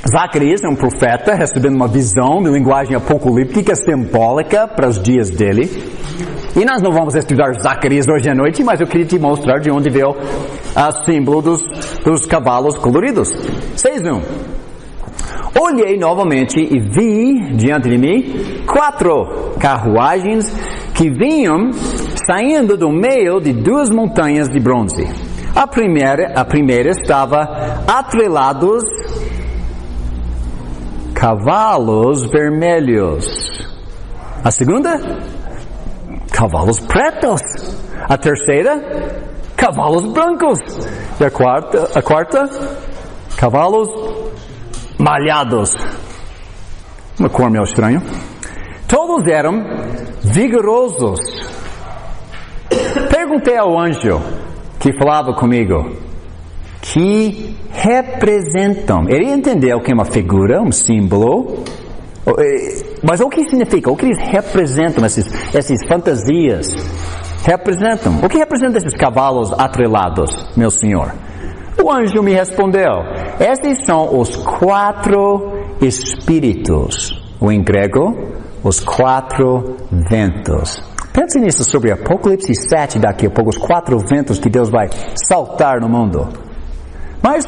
Zacarias é um profeta recebendo uma visão de linguagem apocalíptica simbólica para os dias dele. E nós não vamos estudar Zacarias hoje à noite, mas eu queria te mostrar de onde veio o símbolo dos cavalos coloridos. 6:1. Olhei novamente e vi diante de mim 4 carruagens que vinham saindo do meio de 2 montanhas de bronze. A primeira estava atrelados cavalos vermelhos. A segunda, cavalos pretos. A terceira, cavalos brancos. E a quarta, cavalos malhados. Uma cor meio estranha. Todos eram vigorosos. Perguntei ao anjo que falava comigo, que representam. Ele entendeu que é uma figura, um símbolo. Mas o que significa? O que eles representam, essas fantasias? Representam. O que representam esses cavalos atrelados, meu senhor? O anjo me respondeu, estes são os 4 espíritos. Ou em grego, os 4 ventos. Pense nisso sobre Apocalipse 7 daqui a pouco, os 4 ventos que Deus vai soltar no mundo. Mas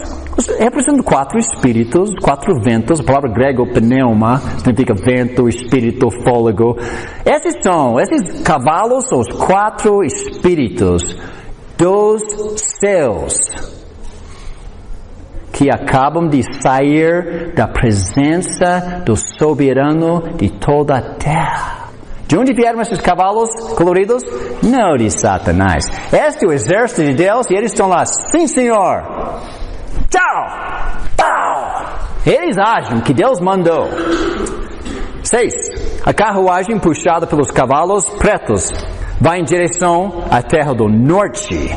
representam 4 espíritos, 4 ventos. A palavra grega pneuma significa vento, espírito, fôlego. Esses cavalos são os 4 espíritos dos céus que acabam de sair da presença do soberano de toda a terra. De onde vieram esses cavalos coloridos? Não de Satanás. Este é o exército de Deus e eles estão lá, sim senhor. Tchau! Pau! Eles agem que Deus mandou. 6. A carruagem puxada pelos cavalos pretos vai em direção à terra do norte.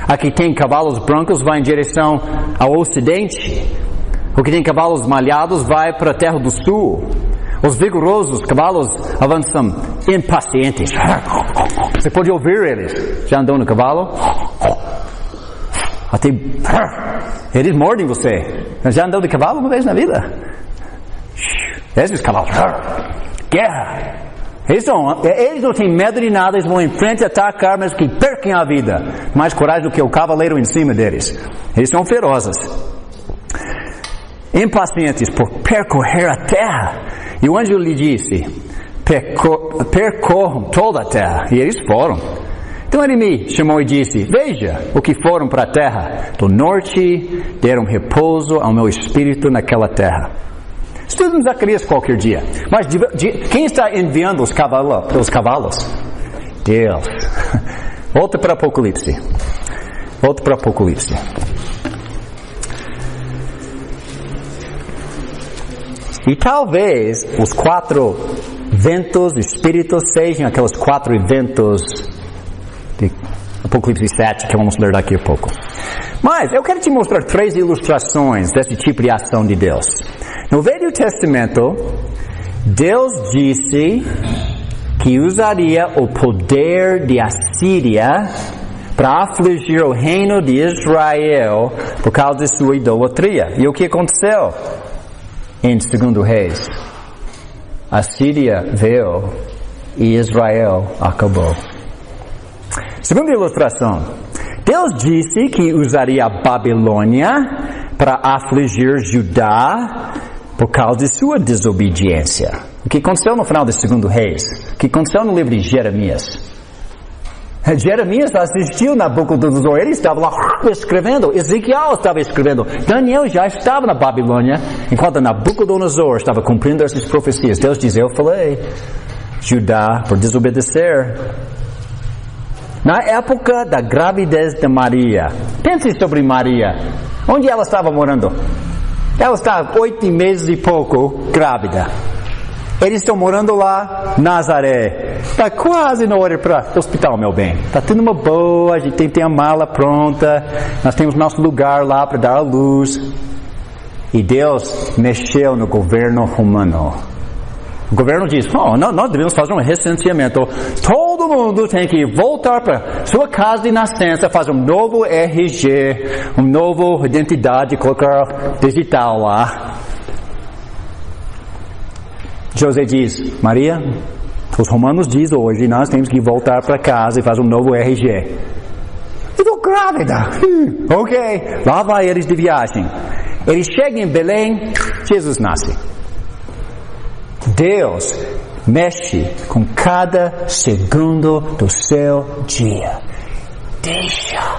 A que tem cavalos brancos vai em direção ao ocidente. O que tem cavalos malhados vai para a terra do sul. Os vigorosos cavalos avançam impacientes. Você pode ouvir eles. Já andou no cavalo? Até eles mordem você. Já andou de cavalo uma vez na vida? Esses cavalos. Guerra. Eles não têm medo de nada, eles vão em frente atacar, mas que percam a vida. Mais coragem do que o cavaleiro em cima deles. Eles são ferozes. Impacientes por percorrer a terra. E o anjo lhe disse, percorram toda a terra. E eles foram. Então ele me chamou e disse, veja o que foram para a terra. Do norte deram repouso ao meu espírito naquela terra. Estuda em Zacarias qualquer dia. Mas quem está enviando os cavalos? Deus. Volta para Apocalipse. E talvez os 4 ventos, espíritos, sejam aqueles 4 eventos de Apocalipse 7, que vamos ler daqui a pouco. Mas eu quero te mostrar 3 ilustrações desse tipo de ação de Deus. No Velho Testamento, Deus disse que usaria o poder de Assíria para afligir o reino de Israel por causa de sua idolatria. E o que aconteceu? Em 2 Reis, a Síria veio e Israel acabou. Segunda ilustração, Deus disse que usaria a Babilônia para afligir Judá por causa de sua desobediência. O que aconteceu no final de 2 Reis? O que aconteceu no livro de Jeremias? Jeremias assistiu Nabucodonosor, ele estava lá escrevendo, Ezequiel estava escrevendo, Daniel já estava na Babilônia, enquanto Nabucodonosor estava cumprindo essas profecias. Deus diz, eu falei, Judá por desobedecer. Na época da gravidez de Maria, pense sobre Maria, onde ela estava morando? Ela estava 8 meses e pouco grávida. Eles estão morando lá, Nazaré. Está quase na hora para o hospital, meu bem. Está tudo uma boa, a gente tem a mala pronta. Nós temos nosso lugar lá para dar a luz. E Deus mexeu no governo romano. O governo diz, nós devemos fazer um recenseamento. Todo mundo tem que voltar para sua casa de nascença, fazer um novo RG, uma nova identidade, colocar digital lá. José diz, Maria, os romanos dizem hoje, nós temos que voltar para casa e fazer um novo RG. Eu estou grávida. Ok, lá vai eles de viagem. Eles chegam em Belém, Jesus nasce. Deus mexe com cada segundo do seu dia. Deixa.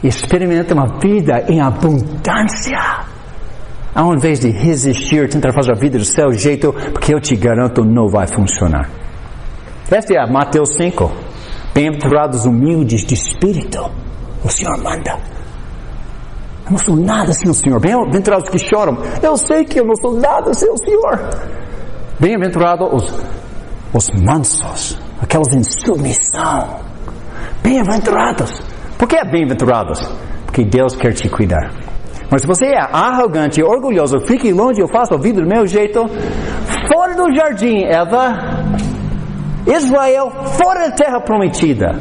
Experimenta uma vida em abundância. Ao invés de resistir, tentar fazer a vida do seu jeito, porque eu te garanto, não vai funcionar. Esta é a Mateus 5. Bem-aventurados humildes de espírito. O Senhor manda. Eu não sou nada sem o Senhor. Bem-aventurados que choram. Eu sei que eu não sou nada sem o Senhor. Bem-aventurados os mansos, aqueles em submissão. Bem-aventurados. Por que é bem-aventurados? Porque Deus quer te cuidar. Mas se você é arrogante, orgulhoso, fique longe, eu faço a vida do meu jeito. Fora do jardim, Eva. Israel, fora da terra prometida.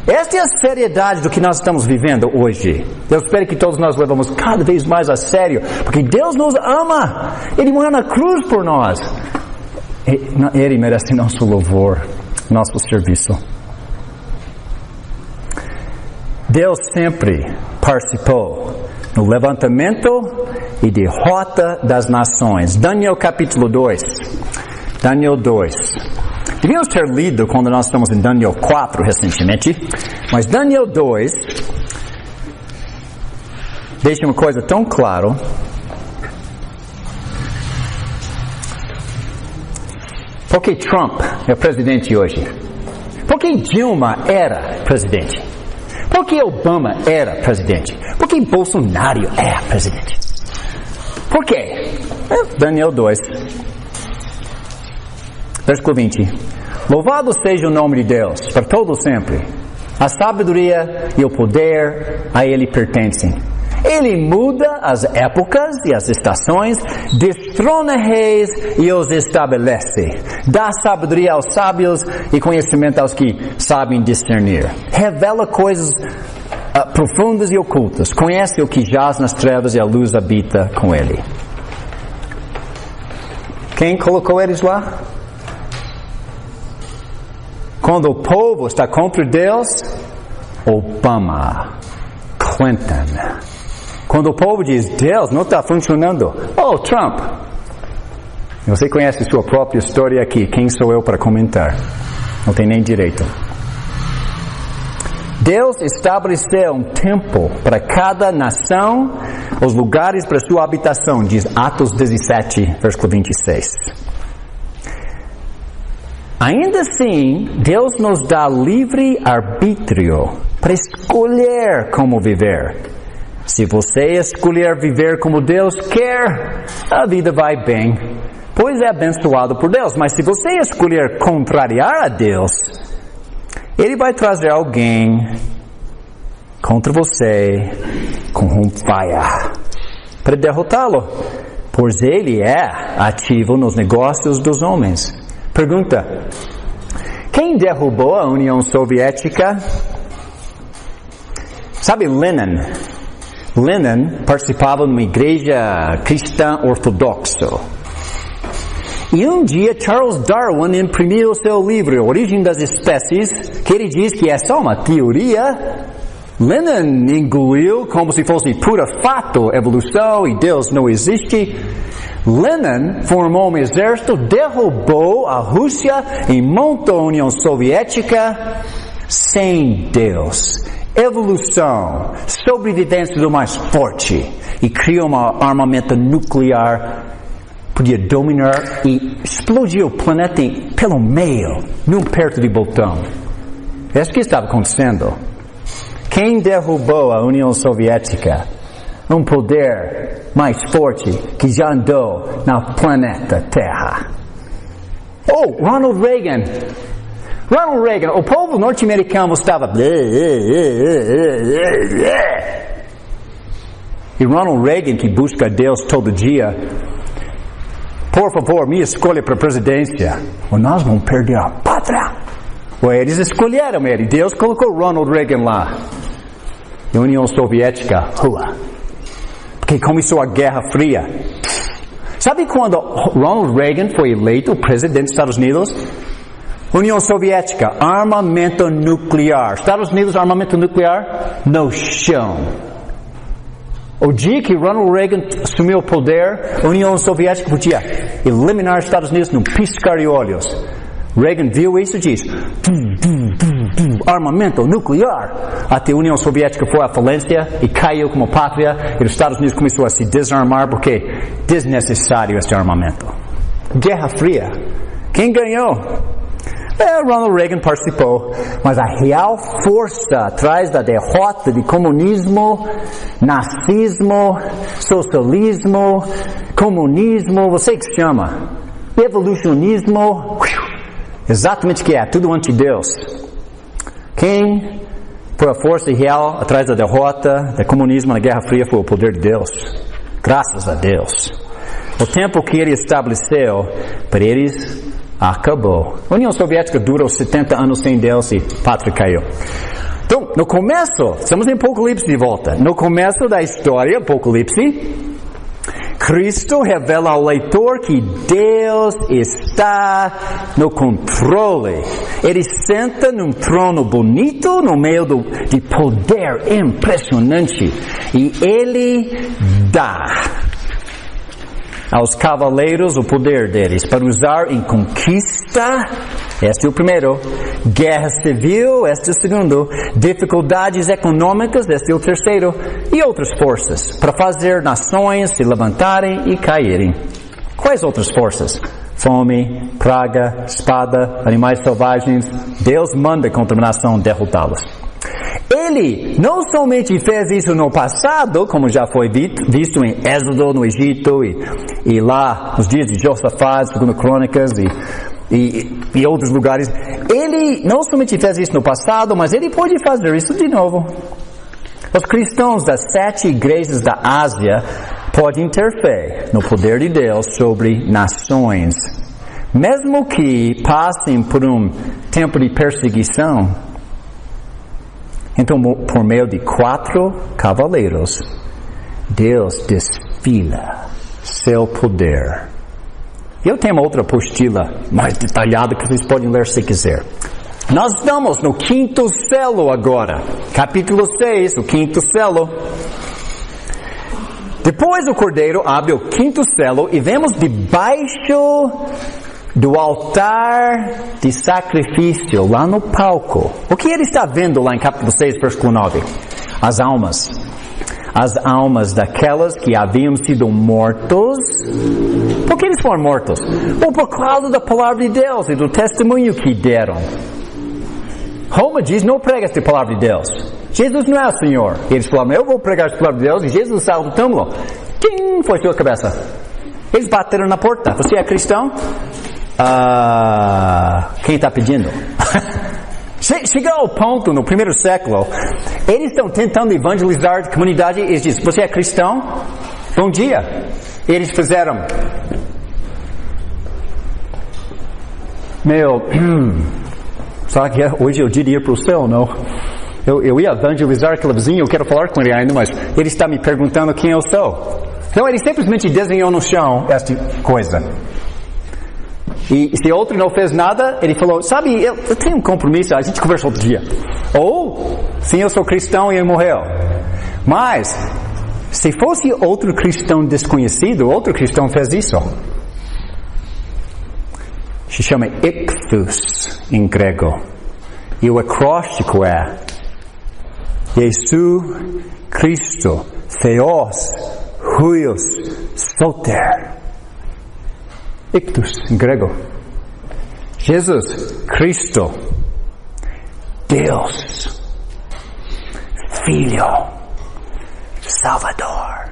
Esta é a seriedade do que nós estamos vivendo hoje. Eu espero que todos nós levamos cada vez mais a sério, porque Deus nos ama. Ele morreu na cruz por nós. Ele merece nosso louvor, nosso serviço. Deus sempre participou no levantamento e derrota das nações. Daniel capítulo 2. Daniel 2. Devíamos ter lido quando nós estamos em Daniel 4 recentemente, mas Daniel 2 deixa uma coisa tão clara. Por que Trump é presidente hoje? Por que Dilma era presidente? Por que Obama era presidente? Por que Bolsonaro é presidente? Por quê? Daniel 2. Versículo 20. Louvado seja o nome de Deus, para todo sempre. A sabedoria e o poder a Ele pertencem. Ele muda as épocas e as estações, destrona reis e os estabelece. Dá sabedoria aos sábios e conhecimento aos que sabem discernir. Revela coisas profundas e ocultas. Conhece o que jaz nas trevas e a luz habita com ele. Quem colocou eles lá? Quando o povo está contra Deus, Obama, Clinton. Quando o povo diz, Deus não está funcionando, Trump. Você conhece sua própria história aqui, quem sou eu para comentar? Não tem nem direito. Deus estabeleceu um templo para cada nação, os lugares para sua habitação, diz Atos 17, versículo 26. Ainda assim, Deus nos dá livre arbítrio para escolher como viver. Se você escolher viver como Deus quer, a vida vai bem, pois é abençoado por Deus. Mas se você escolher contrariar a Deus, Ele vai trazer alguém contra você com um faia para derrotá-lo, pois Ele é ativo nos negócios dos homens. Pergunta: quem derrubou a União Soviética? Sabe Lenin? Lenin participava de uma igreja cristã ortodoxa. E um dia Charles Darwin imprimiu seu livro, Origem das Espécies, que ele diz que é só uma teoria. Lenin engoliu como se fosse pura fato, evolução e Deus não existe. Lenin formou um exército, derrubou a Rússia e montou a União Soviética sem Deus. Evolução, sobrevivência do mais forte, e criou um armamento nuclear, podia dominar e explodir o planeta pelo meio, num aperto de botão. É isso que estava acontecendo. Quem derrubou a União Soviética? Um poder mais forte que já andou no planeta Terra. Ronald Reagan. Ronald Reagan, o povo norte-americano estava... E Ronald Reagan, que busca Deus todo dia, por favor, me escolha para a presidência, ou nós vamos perder a pátria. Eles escolheram ele, Deus colocou Ronald Reagan lá. E a União Soviética, porque começou a Guerra Fria. Sabe quando Ronald Reagan foi eleito presidente dos Estados Unidos? União Soviética, armamento nuclear. Estados Unidos, armamento nuclear no chão. O dia que Ronald Reagan assumiu o poder, a União Soviética podia eliminar os Estados Unidos num piscar de olhos. Reagan viu isso e disse, armamento nuclear. Até a União Soviética foi à falência e caiu como pátria, e os Estados Unidos começou a se desarmar porque é desnecessário esse armamento. Guerra Fria. Quem ganhou? Ronald Reagan participou, mas a real força atrás da derrota de comunismo, nazismo, socialismo, comunismo, você que chama, evolucionismo, exatamente o que é, tudo anti-Deus. Quem foi a força real atrás da derrota do comunismo na Guerra Fria foi o poder de Deus, graças a Deus. O tempo que Ele estabeleceu para eles acabou. A União Soviética durou 70 anos sem Deus e a pátria caiu. Então, no começo, estamos em Apocalipse de volta. No começo da história, Apocalipse, Cristo revela ao leitor que Deus está no controle. Ele senta num trono bonito no meio de poder impressionante. E Ele dá aos cavaleiros o poder deles para usar em conquista. Este é o primeiro. Guerra civil, este é o segundo. Dificuldades econômicas, este é o terceiro. E outras forças para fazer nações se levantarem e caírem. Quais outras forças? Fome, praga, espada, animais selvagens. Deus manda contra a nação derrotá-los. Ele não somente fez isso no passado, como já foi visto em Êxodo, no Egito, e lá nos dias de Josafá, segundo Crônicas, e outros lugares. Ele não somente fez isso no passado, mas Ele pode fazer isso de novo. Os cristãos das 7 igrejas da Ásia podem ter fé no poder de Deus sobre nações. Mesmo que passem por um tempo de perseguição. Então, por meio de 4 cavaleiros, Deus desfila seu poder Eu tenho uma outra apostila mais detalhada que vocês podem ler se quiser. Nós estamos no quinto selo agora. Capítulo 6, o quinto selo. Depois o cordeiro abre o quinto selo e vemos debaixo do altar de sacrifício, lá no palco. O que ele está vendo lá em capítulo 6, versículo 9? As almas. As almas daquelas que haviam sido mortos. Por que eles foram mortos? Ou por causa da palavra de Deus e do testemunho que deram. Roma diz, não prega esta palavra de Deus. Jesus não é o Senhor. E eles falaram, eu vou pregar esta palavra de Deus. E Jesus saiu do túmulo. Quem foi sua cabeça? Eles bateram na porta. Você é cristão? Quem está pedindo? Chega ao ponto, no primeiro século, eles estão tentando evangelizar a comunidade e eles dizem, você é cristão? Bom dia. Eles fizeram, será que hoje é o dia de ir para o céu, não? Eu ia evangelizar aquele vizinho, eu quero falar com ele ainda, mas ele está me perguntando quem eu sou. Então ele simplesmente desenhou no chão esta coisa. E se outro não fez nada, ele falou, sabe, eu tenho um compromisso, a gente conversa outro dia. Ou, sim, eu sou cristão e ele morreu. Mas, se fosse outro cristão desconhecido, outro cristão fez isso. Se chama ictus em grego. E o acróstico é Jesus Cristo, Theos, Huios, Soter. Ictus, em grego. Jesus Cristo, Deus, Filho, Salvador.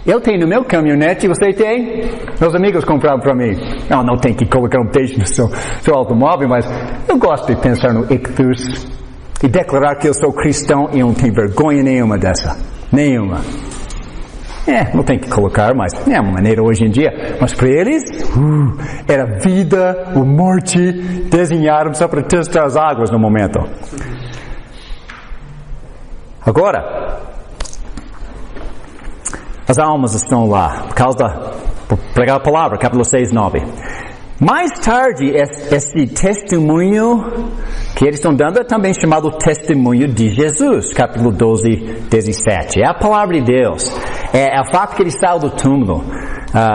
Eu tenho no meu caminhonete, você tem? Meus amigos compraram para mim. Não tem que colocar um peixe no seu automóvel, mas eu gosto de pensar no ictus e declarar que eu sou cristão e eu não tenho vergonha nenhuma dessa. Nenhuma. Não tem que colocar, mas é uma maneira hoje em dia. Mas para eles, era vida ou morte, desenharam só para testar as águas no momento. Agora, as almas estão lá, por pregar a palavra, capítulo 6, 9. Mais tarde, esse testemunho que eles estão dando é também chamado testemunho de Jesus, capítulo 12, 17. É a palavra de Deus. É o fato que ele saiu do túmulo.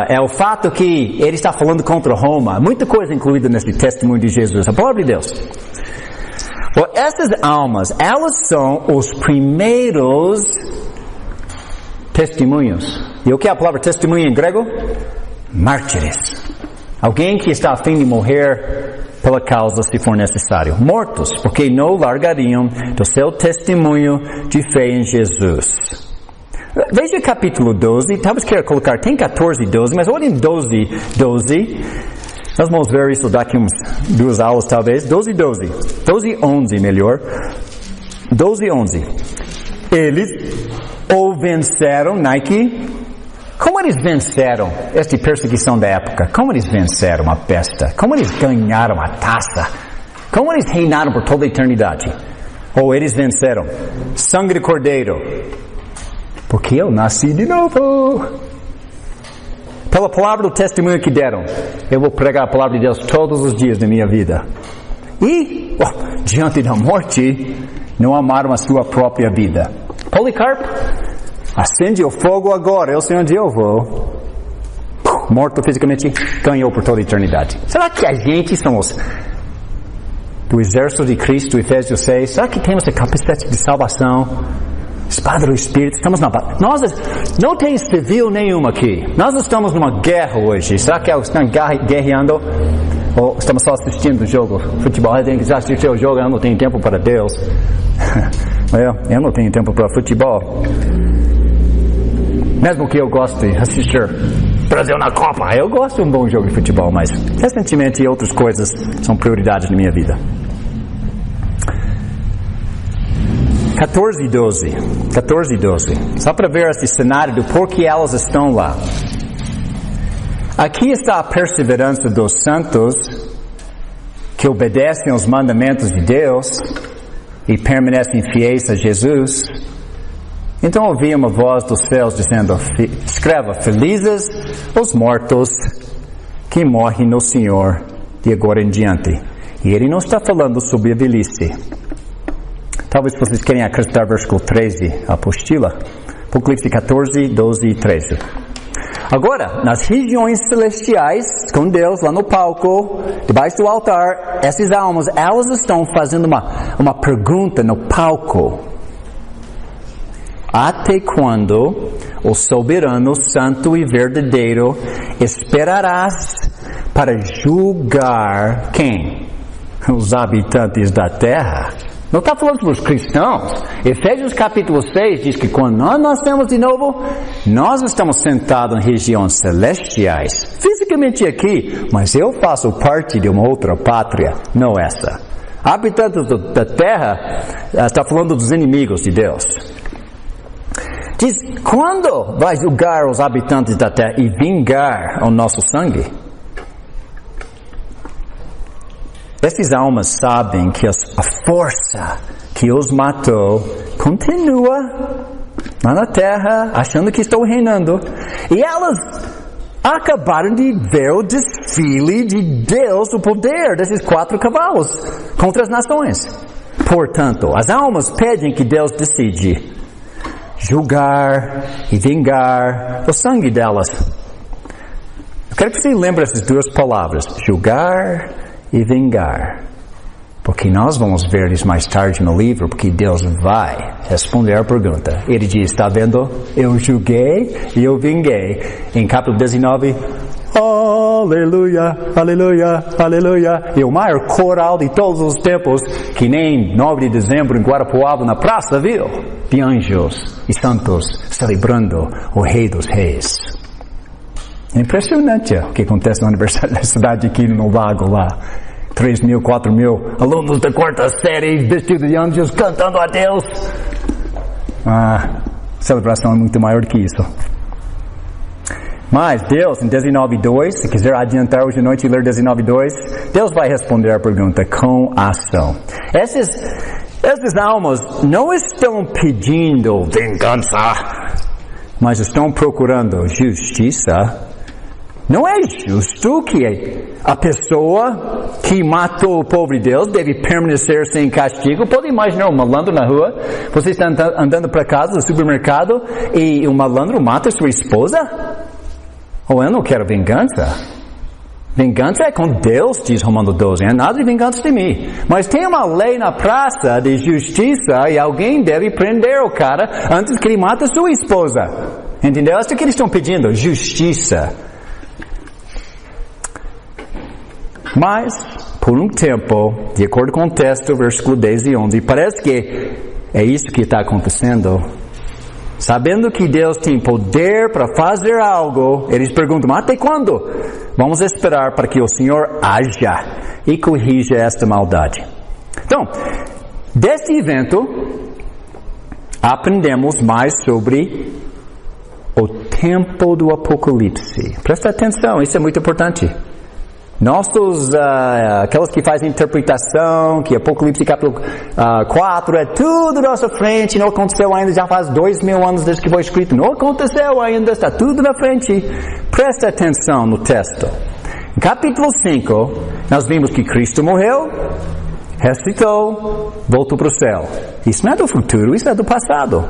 É o fato que ele está falando contra Roma. Muita coisa incluída nesse testemunho de Jesus. A palavra de Deus. Essas almas, elas são os primeiros testemunhos. E o que é a palavra testemunho em grego? Mártires. Alguém que está a fim de morrer pela causa se for necessário. Mortos, porque não largariam do seu testemunho de fé em Jesus. Veja capítulo 12, talvez queira colocar, tem 14 e 12, mas olhem 12. Nós vamos ver isso daqui uns 2 aulas talvez. 12 e 11 melhor. 12 e 11. Eles o venceram, Nike. Como eles venceram esta perseguição da época? Como eles venceram a besta? Como eles ganharam a taça? Como eles reinaram por toda a eternidade? Ou eles venceram? Sangue de cordeiro. Porque eu nasci de novo. Pela palavra do testemunho que deram, eu vou pregar a palavra de Deus todos os dias da minha vida. E, diante da morte, não amaram a sua própria vida. Policarpo, acende o fogo agora, eu sei onde eu vou. Morto fisicamente, ganhou por toda a eternidade. Será que a gente somos do exército de Cristo, Efésios 6? Será que temos a capacidade de salvação? Espada do Espírito, estamos na batalha. Nós não tem civil nenhum aqui. Nós estamos numa guerra hoje. Será que estão guerreando? Ou estamos só assistindo o jogo? Futebol, eu tenho que assistir o jogo, eu não tenho tempo para Deus. Eu não tenho tempo para futebol. Mesmo que eu goste de assistir Brasil na Copa, eu gosto de um bom jogo de futebol, mas recentemente outras coisas são prioridades na minha vida. 14 e 12. Só para ver esse cenário do porquê elas estão lá. Aqui está a perseverança dos santos que obedecem aos mandamentos de Deus e permanecem fiéis a Jesus. Então ouvi uma voz dos céus dizendo, escreva, felizes os mortos que morrem no Senhor de agora em diante. E ele não está falando sobre a velhice. Talvez vocês queiram acrescentar versículo 13, a apostila. Apocalipse 14, 12 e 13. Agora, nas regiões celestiais, com Deus lá no palco, debaixo do altar, essas almas, elas estão fazendo uma pergunta no palco. Até quando, o soberano, santo e verdadeiro, esperarás para julgar quem? Os habitantes da terra. Não está falando para os cristãos. Efésios capítulo 6 diz que quando nós nascemos de novo, nós estamos sentados em regiões celestiais. Fisicamente aqui, mas eu faço parte de uma outra pátria, não essa. Habitantes da terra, está falando dos inimigos de Deus. Diz, quando vai julgar os habitantes da terra e vingar o nosso sangue? Essas almas sabem que a força que os matou continua lá na terra, achando que estão reinando. E elas acabaram de ver o desfile de Deus, o poder desses 4 cavalos contra as nações. Portanto, as almas pedem que Deus decide julgar e vingar o sangue delas. Eu quero que você lembre essas 2 palavras, julgar e vingar, porque nós vamos ver isso mais tarde no livro, porque Deus vai responder a pergunta. Ele diz, está vendo? Eu julguei e eu vinguei. Em capítulo 19, aleluia, aleluia, aleluia. E o maior coral de todos os tempos, que nem 9 de dezembro em Guarapuava, na praça, viu? De anjos e santos celebrando o Rei dos Reis. É impressionante o que acontece no aniversário da cidade aqui no lago lá. 3.000, 4.000 alunos da 4ª série vestidos de anjos cantando a Deus. A celebração é muito maior que isso. Mas Deus, em 19:2, se quiser adiantar hoje à noite e ler 19:2, Deus vai responder a pergunta com ação. Essas almas não estão pedindo vingança, mas estão procurando justiça. Não é justo que a pessoa que matou o povo de Deus deve permanecer sem castigo. Pode imaginar um malandro na rua, você está andando para casa do supermercado e um malandro mata sua esposa? Ou eu não quero vingança? Vingança é com Deus, diz Romano 12, não é nada de vingança de mim. Mas tem uma lei na praça de justiça e alguém deve prender o cara antes que ele mate sua esposa. Entendeu? É isso que eles estão pedindo, justiça. Mas, por um tempo, de acordo com o texto, versículo 10 e 11, parece que é isso que está acontecendo. Sabendo que Deus tem poder para fazer algo, eles perguntam, até quando? Vamos esperar para que o Senhor haja e corrija esta maldade. Então, deste evento, aprendemos mais sobre o tempo do Apocalipse. Presta atenção, isso é muito importante. Aquelas que fazem interpretação, que Apocalipse capítulo 4 é tudo na nossa frente, não aconteceu ainda, já faz 2.000 anos desde que foi escrito, não aconteceu ainda, está tudo na frente. Presta atenção no texto. Em capítulo 5, nós vimos que Cristo morreu, ressuscitou, voltou para o céu. Isso não é do futuro, isso é do passado.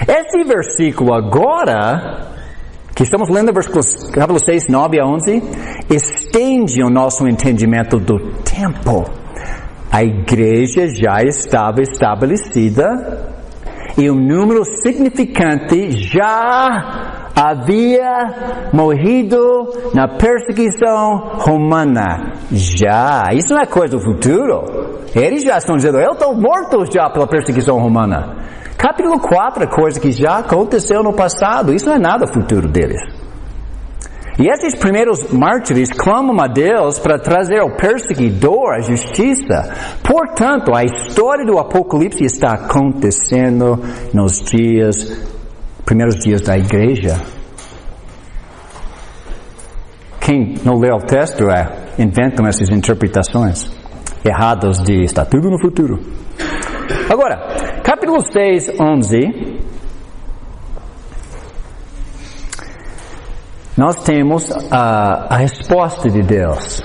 Esse versículo agora, que estamos lendo versículos capítulo 6, 9 a 11, estende o nosso entendimento do tempo. A igreja já estava estabelecida e um número significante já havia morrido na perseguição romana. Já. Isso não é coisa do futuro. Eles já estão dizendo, eu estou morto já pela perseguição romana. Capítulo 4 é coisa que já aconteceu no passado. Isso não é nada futuro deles. E esses primeiros mártires clamam a Deus para trazer ao perseguidor a justiça. Portanto, a história do Apocalipse está acontecendo nos primeiros dias da igreja. Quem não lê o texto inventam essas interpretações erradas de está tudo no futuro. Agora, capítulo 6, 11, nós temos a resposta de Deus.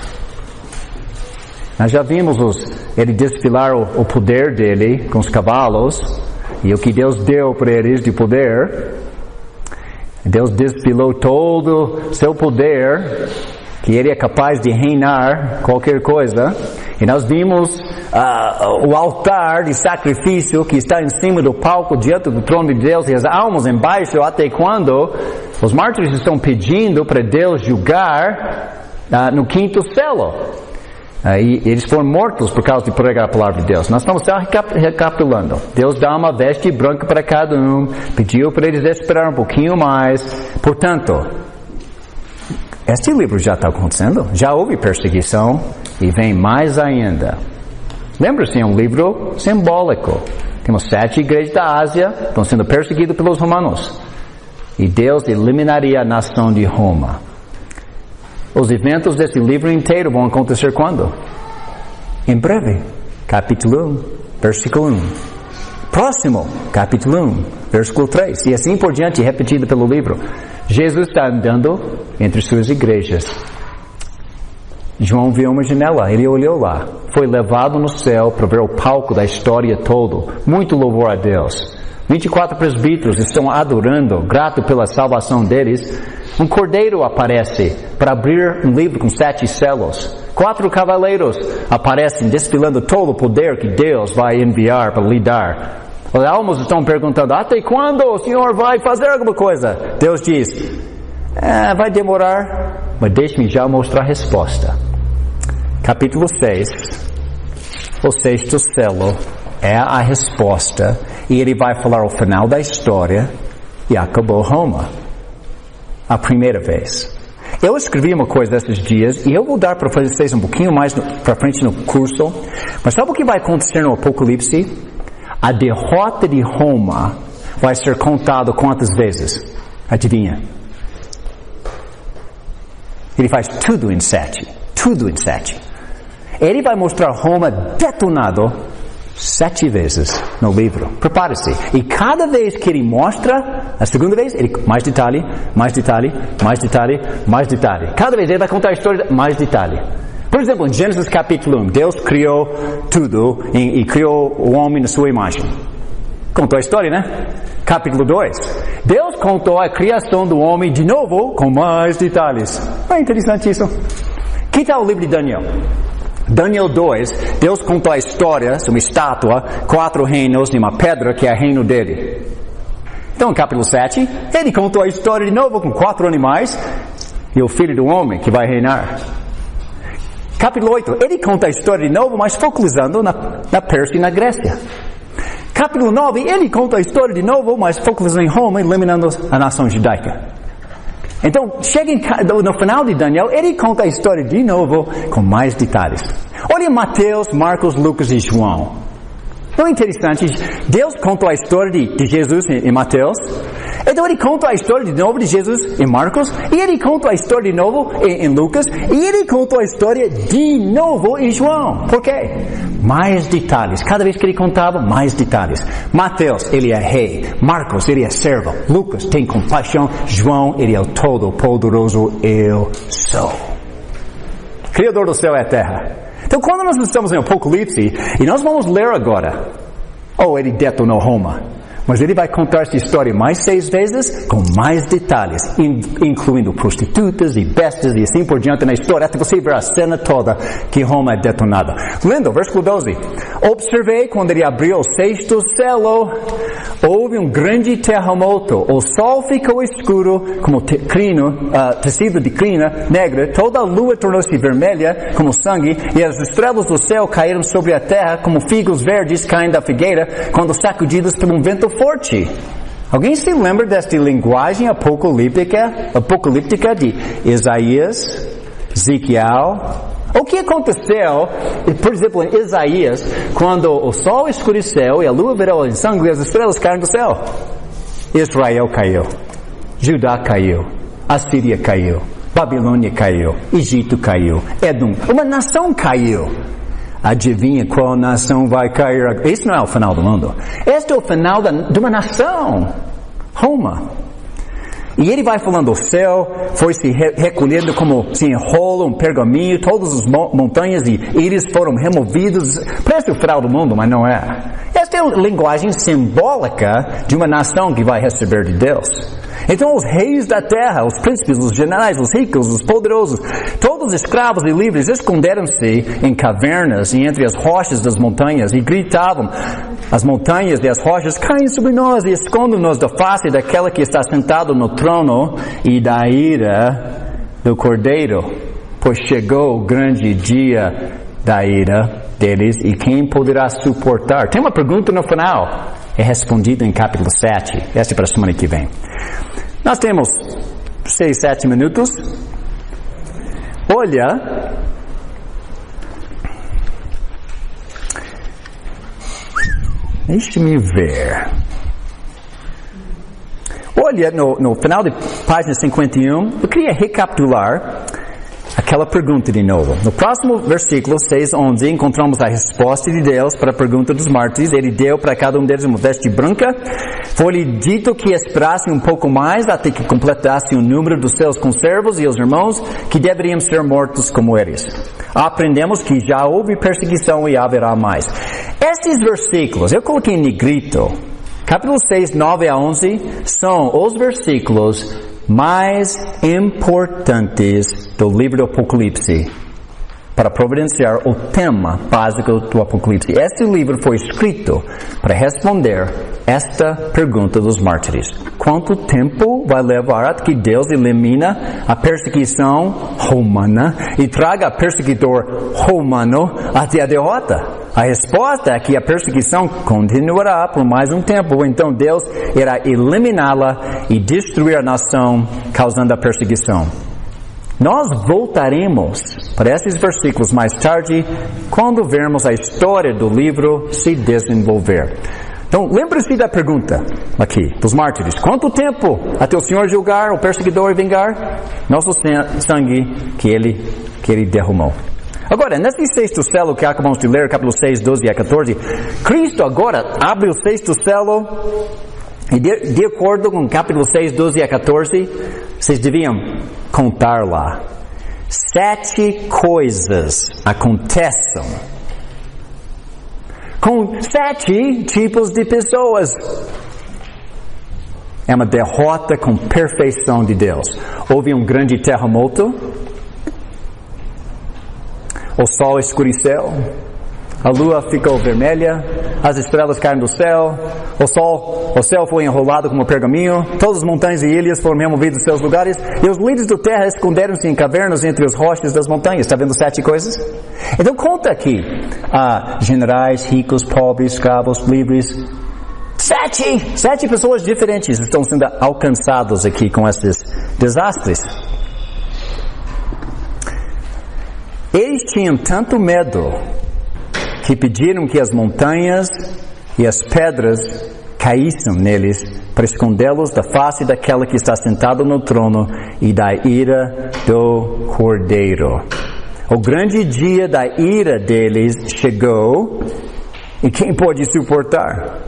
Nós já vimos ele desfilar o poder dele com os cavalos, e o que Deus deu para eles de poder. Deus desfilou todo seu poder, que ele é capaz de reinar qualquer coisa. E nós vimos o altar de sacrifício que está em cima do palco diante do trono de Deus, e as almas embaixo, até quando os mártires estão pedindo para Deus julgar no quinto selo. E eles foram mortos por causa de pregar a palavra de Deus. Nós estamos recapitulando. Deus dá uma veste branca para cada um, pediu para eles esperar um pouquinho mais. Portanto, este livro já está acontecendo, já houve perseguição e vem mais ainda. Lembra-se, é um livro simbólico. Temos 7 igrejas da Ásia, estão sendo perseguidas pelos romanos. E Deus eliminaria a nação de Roma. Os eventos desse livro inteiro vão acontecer quando? Em breve. Capítulo 1, versículo 1. Próximo, capítulo 1, versículo 3. E assim por diante, repetido pelo livro. Jesus está andando entre suas igrejas. João viu uma janela, ele olhou lá. Foi levado no céu para ver o palco da história todo. Muito louvor a Deus. 24 presbíteros estão adorando, grato pela salvação deles. Um cordeiro aparece para abrir um livro com 7 selos. 4 cavaleiros aparecem desfilando todo o poder que Deus vai enviar para lidar. Os almas estão perguntando, até quando o Senhor vai fazer alguma coisa? Deus diz, vai demorar, mas deixe-me já mostrar a resposta. Capítulo 6, o 6º selo é a resposta, e ele vai falar o final da história, e acabou Roma. A primeira vez. Eu escrevi uma coisa desses dias, e eu vou dar para vocês um pouquinho mais para frente no curso, mas sabe o que vai acontecer no Apocalipse? A derrota de Roma vai ser contada quantas vezes? Adivinha? Ele faz tudo em 7. Tudo em 7. Ele vai mostrar Roma detonado 7 vezes no livro. Prepare-se. E cada vez que ele mostra, a segunda vez, ele mais detalhe, mais detalhe, mais detalhe, mais detalhe. Cada vez ele vai contar a história, mais detalhe. Por exemplo, em Gênesis capítulo 1, Deus criou tudo e criou o homem na sua imagem. Contou a história, né? Capítulo 2, Deus contou a criação do homem de novo com mais detalhes. É interessante isso. Que tal o livro de Daniel? Daniel 2, Deus contou a história de uma estátua, 4 reinos de uma pedra que é o reino dele. Então, no capítulo 7, ele contou a história de novo com 4 animais e o filho do homem que vai reinar. Capítulo 8, ele conta a história de novo, mas focalizando na Pérsia e na Grécia. Capítulo 9, ele conta a história de novo, mas focalizando em Roma, eliminando a nação judaica. Então, chega no final de Daniel, ele conta a história de novo, com mais detalhes. Olha Mateus, Marcos, Lucas e João. Não é interessante? Deus contou a história de Jesus em Mateus, então ele conta a história de novo de Jesus em Marcos, e ele conta a história de novo em Lucas, e ele contou a história de novo em João. Por quê? Mais detalhes. Cada vez que ele contava, mais detalhes. Mateus, ele é rei. Marcos, ele é servo. Lucas tem compaixão. João, ele é o todo-poderoso eu sou. Criador do céu e a terra. Então, quando nós estamos em Apocalipse, e nós vamos ler agora, ele detonou Roma, mas ele vai contar essa história mais 6 vezes, com mais detalhes, incluindo prostitutas e bestas e assim por diante na história, até você ver a cena toda que Roma é detonada. Lendo, versículo 12. Observei quando ele abriu o 6º selo, houve um grande terremoto, o sol ficou escuro como tecido de crina negra, toda a lua tornou-se vermelha como sangue, e as estrelas do céu caíram sobre a terra como figos verdes caem da figueira, quando sacudidas por um vento forte. Alguém se lembra desta linguagem apocalíptica de Isaías, Ezequiel? O que aconteceu, por exemplo, em Isaías, quando o sol escureceu e a lua virou em sangue e as estrelas caíram do céu? Israel caiu, Judá caiu, Assíria caiu, Babilônia caiu, Egito caiu, Edom, uma nação caiu. Adivinha qual nação vai cair? Esse não é o final do mundo. Este é o final de uma nação. Roma. E ele vai falando, o céu foi se recolhendo como se enrola um pergaminho, todas as montanhas e ilhas foram removidos. Parece o final do mundo, mas não é. Esta é a linguagem simbólica de uma nação que vai receber de Deus. Então os reis da terra, os príncipes, os generais, os ricos, os poderosos, todos escravos e livres esconderam-se em cavernas e entre as rochas das montanhas e gritavam, as montanhas e as rochas caem sobre nós e escondem-nos da face daquela que está sentado no trono e da ira do Cordeiro, pois chegou o grande dia da ira deles e quem poderá suportar? Tem uma pergunta no final, é respondida em capítulo 7, esta é para a semana que vem. Nós temos 6, 7 minutos. Olha, deixe-me ver. Olha, no final de página 51, eu queria recapitular aquela pergunta de novo. No próximo versículo 6:11, encontramos a resposta de Deus para a pergunta dos mártires. Ele deu para cada um deles uma veste branca. Foi-lhe dito que esperasse um pouco mais até que completasse o número dos seus conservos e os irmãos que deveriam ser mortos como eles. Aprendemos que já houve perseguição e haverá mais. Estes versículos, eu coloquei em negrito, capítulo 6, 9 a 11, são os versículos mais importantes do livro do Apocalipse para providenciar o tema básico do Apocalipse. Este livro foi escrito para responder esta pergunta dos mártires. Quanto tempo vai levar até que Deus elimina a perseguição romana e traga a perseguidor romano até a derrota? A resposta é que a perseguição continuará por mais um tempo, então Deus irá eliminá-la e destruir a nação causando a perseguição. Nós voltaremos para esses versículos mais tarde, quando vermos a história do livro se desenvolver. Então, lembre-se da pergunta aqui, dos mártires. Quanto tempo até o Senhor julgar o perseguidor e vingar nosso sangue que ele derramou? Agora, nesse sexto selo que acabamos de ler, capítulo 6, 12 a 14, Cristo agora abre o sexto selo e de acordo com capítulo 6, 12 a 14, vocês deviam contar lá. 7 coisas acontecem com 7 tipos de pessoas. É uma derrota com perfeição de Deus. Houve um grande terremoto, o sol escureceu, a lua ficou vermelha, as estrelas caíram do céu, o céu foi enrolado como pergaminho, todas as montanhas e ilhas foram removidas dos seus lugares, e os líderes da terra esconderam-se em cavernas entre as rochas das montanhas. Está vendo 7 coisas? Então conta aqui, generais, ricos, pobres, escravos, livres. 7 pessoas diferentes estão sendo alcançados aqui com esses desastres. Eles tinham tanto medo que pediram que as montanhas e as pedras caíssem neles para escondê-los da face daquela que está sentado no trono e da ira do Cordeiro. O grande dia da ira deles chegou e quem pode suportar?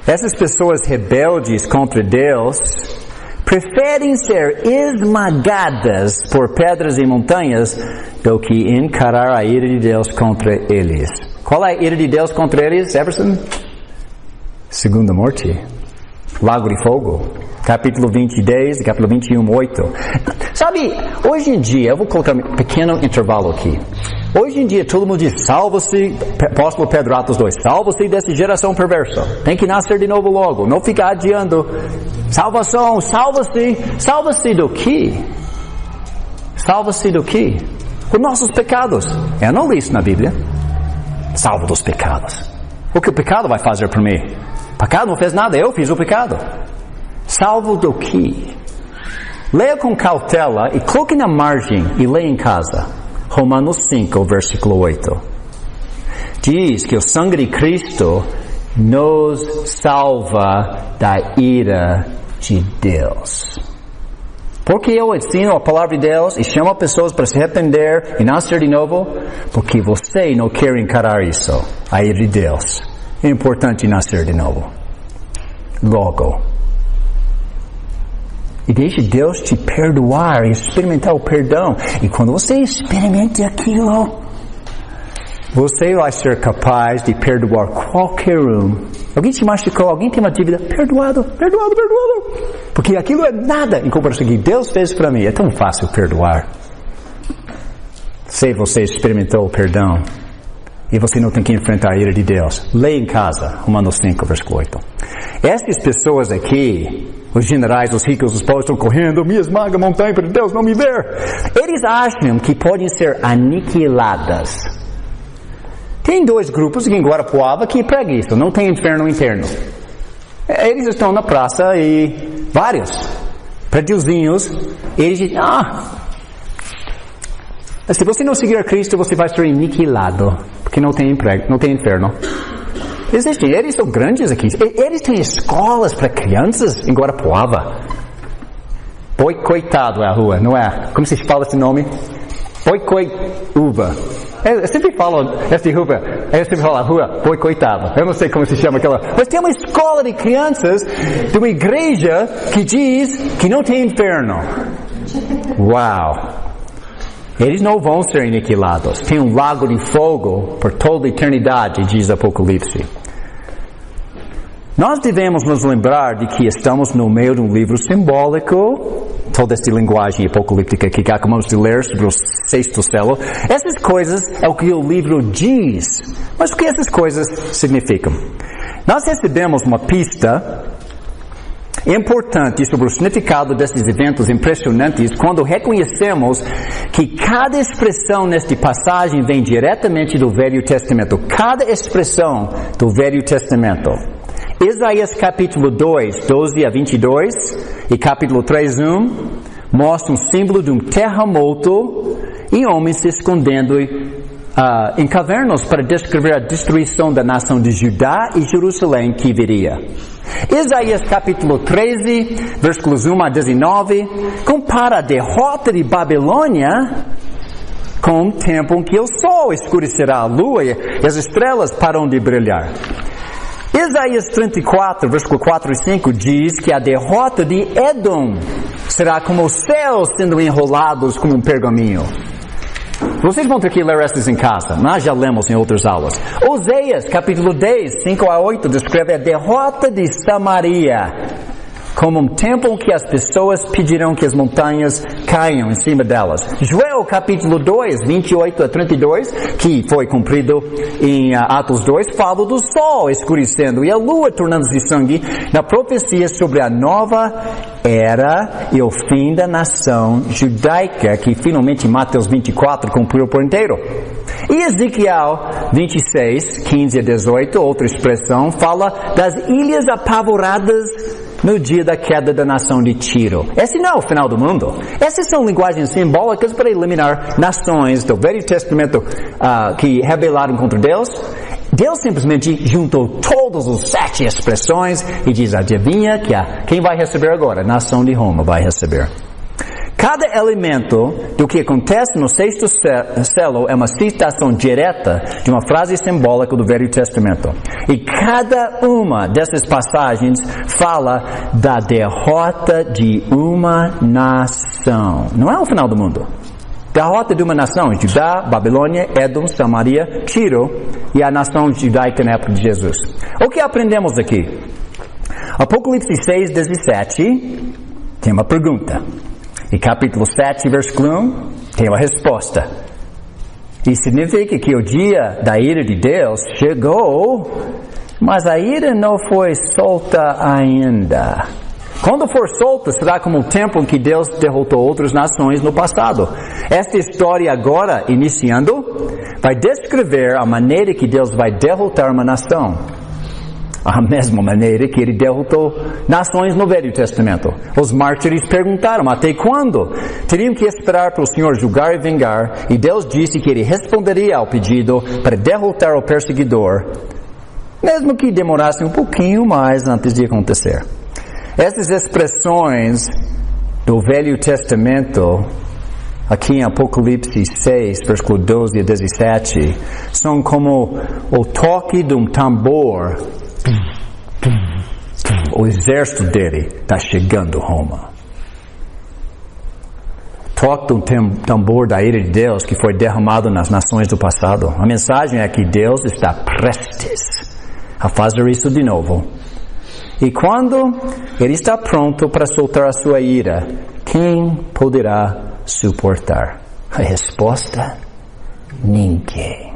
Essas pessoas rebeldes contra Deus preferem ser esmagadas por pedras e montanhas do que encarar a ira de Deus contra eles. Qual é a ira de Deus contra eles, Everson? Segunda morte. Lago de fogo. Capítulo 20, 10 e capítulo 21, 8. Sabe, hoje em dia, eu vou colocar um pequeno intervalo aqui. Hoje em dia, todo mundo diz, salva-se, apóstolo Pedro, Atos 2, salva-se dessa geração perversa. Tem que nascer de novo logo, não ficar adiando. Salvação, salva-se do quê? Salva-se do quê? Por nossos pecados. Eu não li isso na Bíblia. Salvo dos pecados. O que o pecado vai fazer por mim? O pecado não fez nada, eu fiz o pecado. Salvo do quê? Leia com cautela e coloque na margem e leia em casa. Romanos 5, versículo 8. Diz que o sangue de Cristo nos salva da ira de Deus. Porque eu ensino a palavra de Deus e chamo pessoas para se arrepender e nascer de novo? Porque você não quer encarar isso, a ira de Deus. É importante nascer de novo. Logo. E deixe Deus te perdoar e experimentar o perdão. E quando você experimente aquilo, você vai ser capaz de perdoar qualquer um. Alguém te machucou, alguém tem uma dívida, perdoado. Porque aquilo é nada em comparação com o que Deus fez para mim. É tão fácil perdoar. Se você experimentou o perdão e você não tem que enfrentar a ira de Deus, leia em casa, Romanos 5, versículo 8. Essas pessoas aqui, os generais, os ricos, os pobres estão correndo, me esmaga a montanha para Deus não me ver. Eles acham que podem ser aniquiladas. Tem dois grupos aqui em Guarapuava que pregam isso, não tem inferno interno. Eles estão na praça e vários prédiozinhos, eles dizem, se você não seguir a Cristo, você vai ser aniquilado, porque não tem emprego, não tem inferno. Existem, eles são grandes aqui. Eles têm escolas para crianças em Guarapuava. Boicoitado é a rua, não é? Como se fala esse nome? Boicoituva. Eu sempre falo essa rua, eu sempre falo a rua Boicoitado. Eu não sei como se chama aquela. Mas tem uma escola de crianças de uma igreja que diz que não tem inferno. Uau! Eles não vão ser aniquilados. Tem um lago de fogo por toda a eternidade, diz Apocalipse. Nós devemos nos lembrar de que estamos no meio de um livro simbólico, toda essa linguagem apocalíptica que acabamos de ler sobre o sexto selo. Essas coisas é o que o livro diz. Mas o que essas coisas significam? Nós recebemos uma pista importante sobre o significado desses eventos impressionantes quando reconhecemos que cada expressão nesta passagem vem diretamente do Velho Testamento. Cada expressão do Velho Testamento. Isaías capítulo 2, 12 a 22 e capítulo 3, 1 mostram um símbolo de um terremoto e homens se escondendo em cavernas para descrever a destruição da nação de Judá e Jerusalém que viria. Isaías capítulo 13, versículos 1 a 19, compara a derrota de Babilônia com o tempo em que o sol escurecerá a lua e as estrelas param de brilhar. Isaías 34, versículo 4 e 5 diz que a derrota de Edom será como os céus sendo enrolados como um pergaminho. Vocês vão ter que ler essas em casa. Nós já lemos em outras aulas. Oséias, capítulo 10, 5 a 8, descreve a derrota de Samaria como um tempo em que as pessoas pedirão que as montanhas caiam em cima delas. Joel, capítulo 2, 28 a 32, que foi cumprido em Atos 2, fala do sol escurecendo e a lua tornando-se sangue, na profecia sobre a nova era e o fim da nação judaica, que finalmente Mateus 24 cumpriu por inteiro. E Ezequiel 26, 15 a 18, outra expressão, fala das ilhas apavoradas no dia da queda da nação de Tiro. Esse não é o final do mundo. Essas são linguagens simbólicas para eliminar nações do Velho Testamento que rebelaram contra Deus. Deus simplesmente juntou todas as 7 expressões e diz, adivinha que quem vai receber agora? A nação de Roma vai receber. Cada elemento do que acontece no sexto selo é uma citação direta de uma frase simbólica do Velho Testamento. E cada uma dessas passagens fala da derrota de uma nação. Não é o final do mundo. Derrota de uma nação, Judá, Babilônia, Edom, Samaria, Tiro e a nação judaica na época de Jesus. O que aprendemos aqui? Apocalipse 6, 17 tem uma pergunta. E capítulo 7, versículo 1, tem uma resposta. E significa que o dia da ira de Deus chegou, mas a ira não foi solta ainda. Quando for solta, será como o tempo em que Deus derrotou outras nações no passado. Esta história agora, iniciando, vai descrever a maneira que Deus vai derrotar uma nação. A mesma maneira que ele derrotou nações no Velho Testamento. Os mártires perguntaram, até quando? Teriam que esperar para o Senhor julgar e vingar, e Deus disse que ele responderia ao pedido para derrotar o perseguidor, mesmo que demorasse um pouquinho mais antes de acontecer. Essas expressões do Velho Testamento, aqui em Apocalipse 6, versículo 12 a 17, são como o toque de um tambor. O exército dele está chegando a Roma. toca o tambor da ira de Deus que foi derramado nas nações do passado. A mensagem é que Deus está prestes a fazer isso de novo. E quando Ele está pronto para soltar a sua ira, quem poderá suportar? A resposta: ninguém.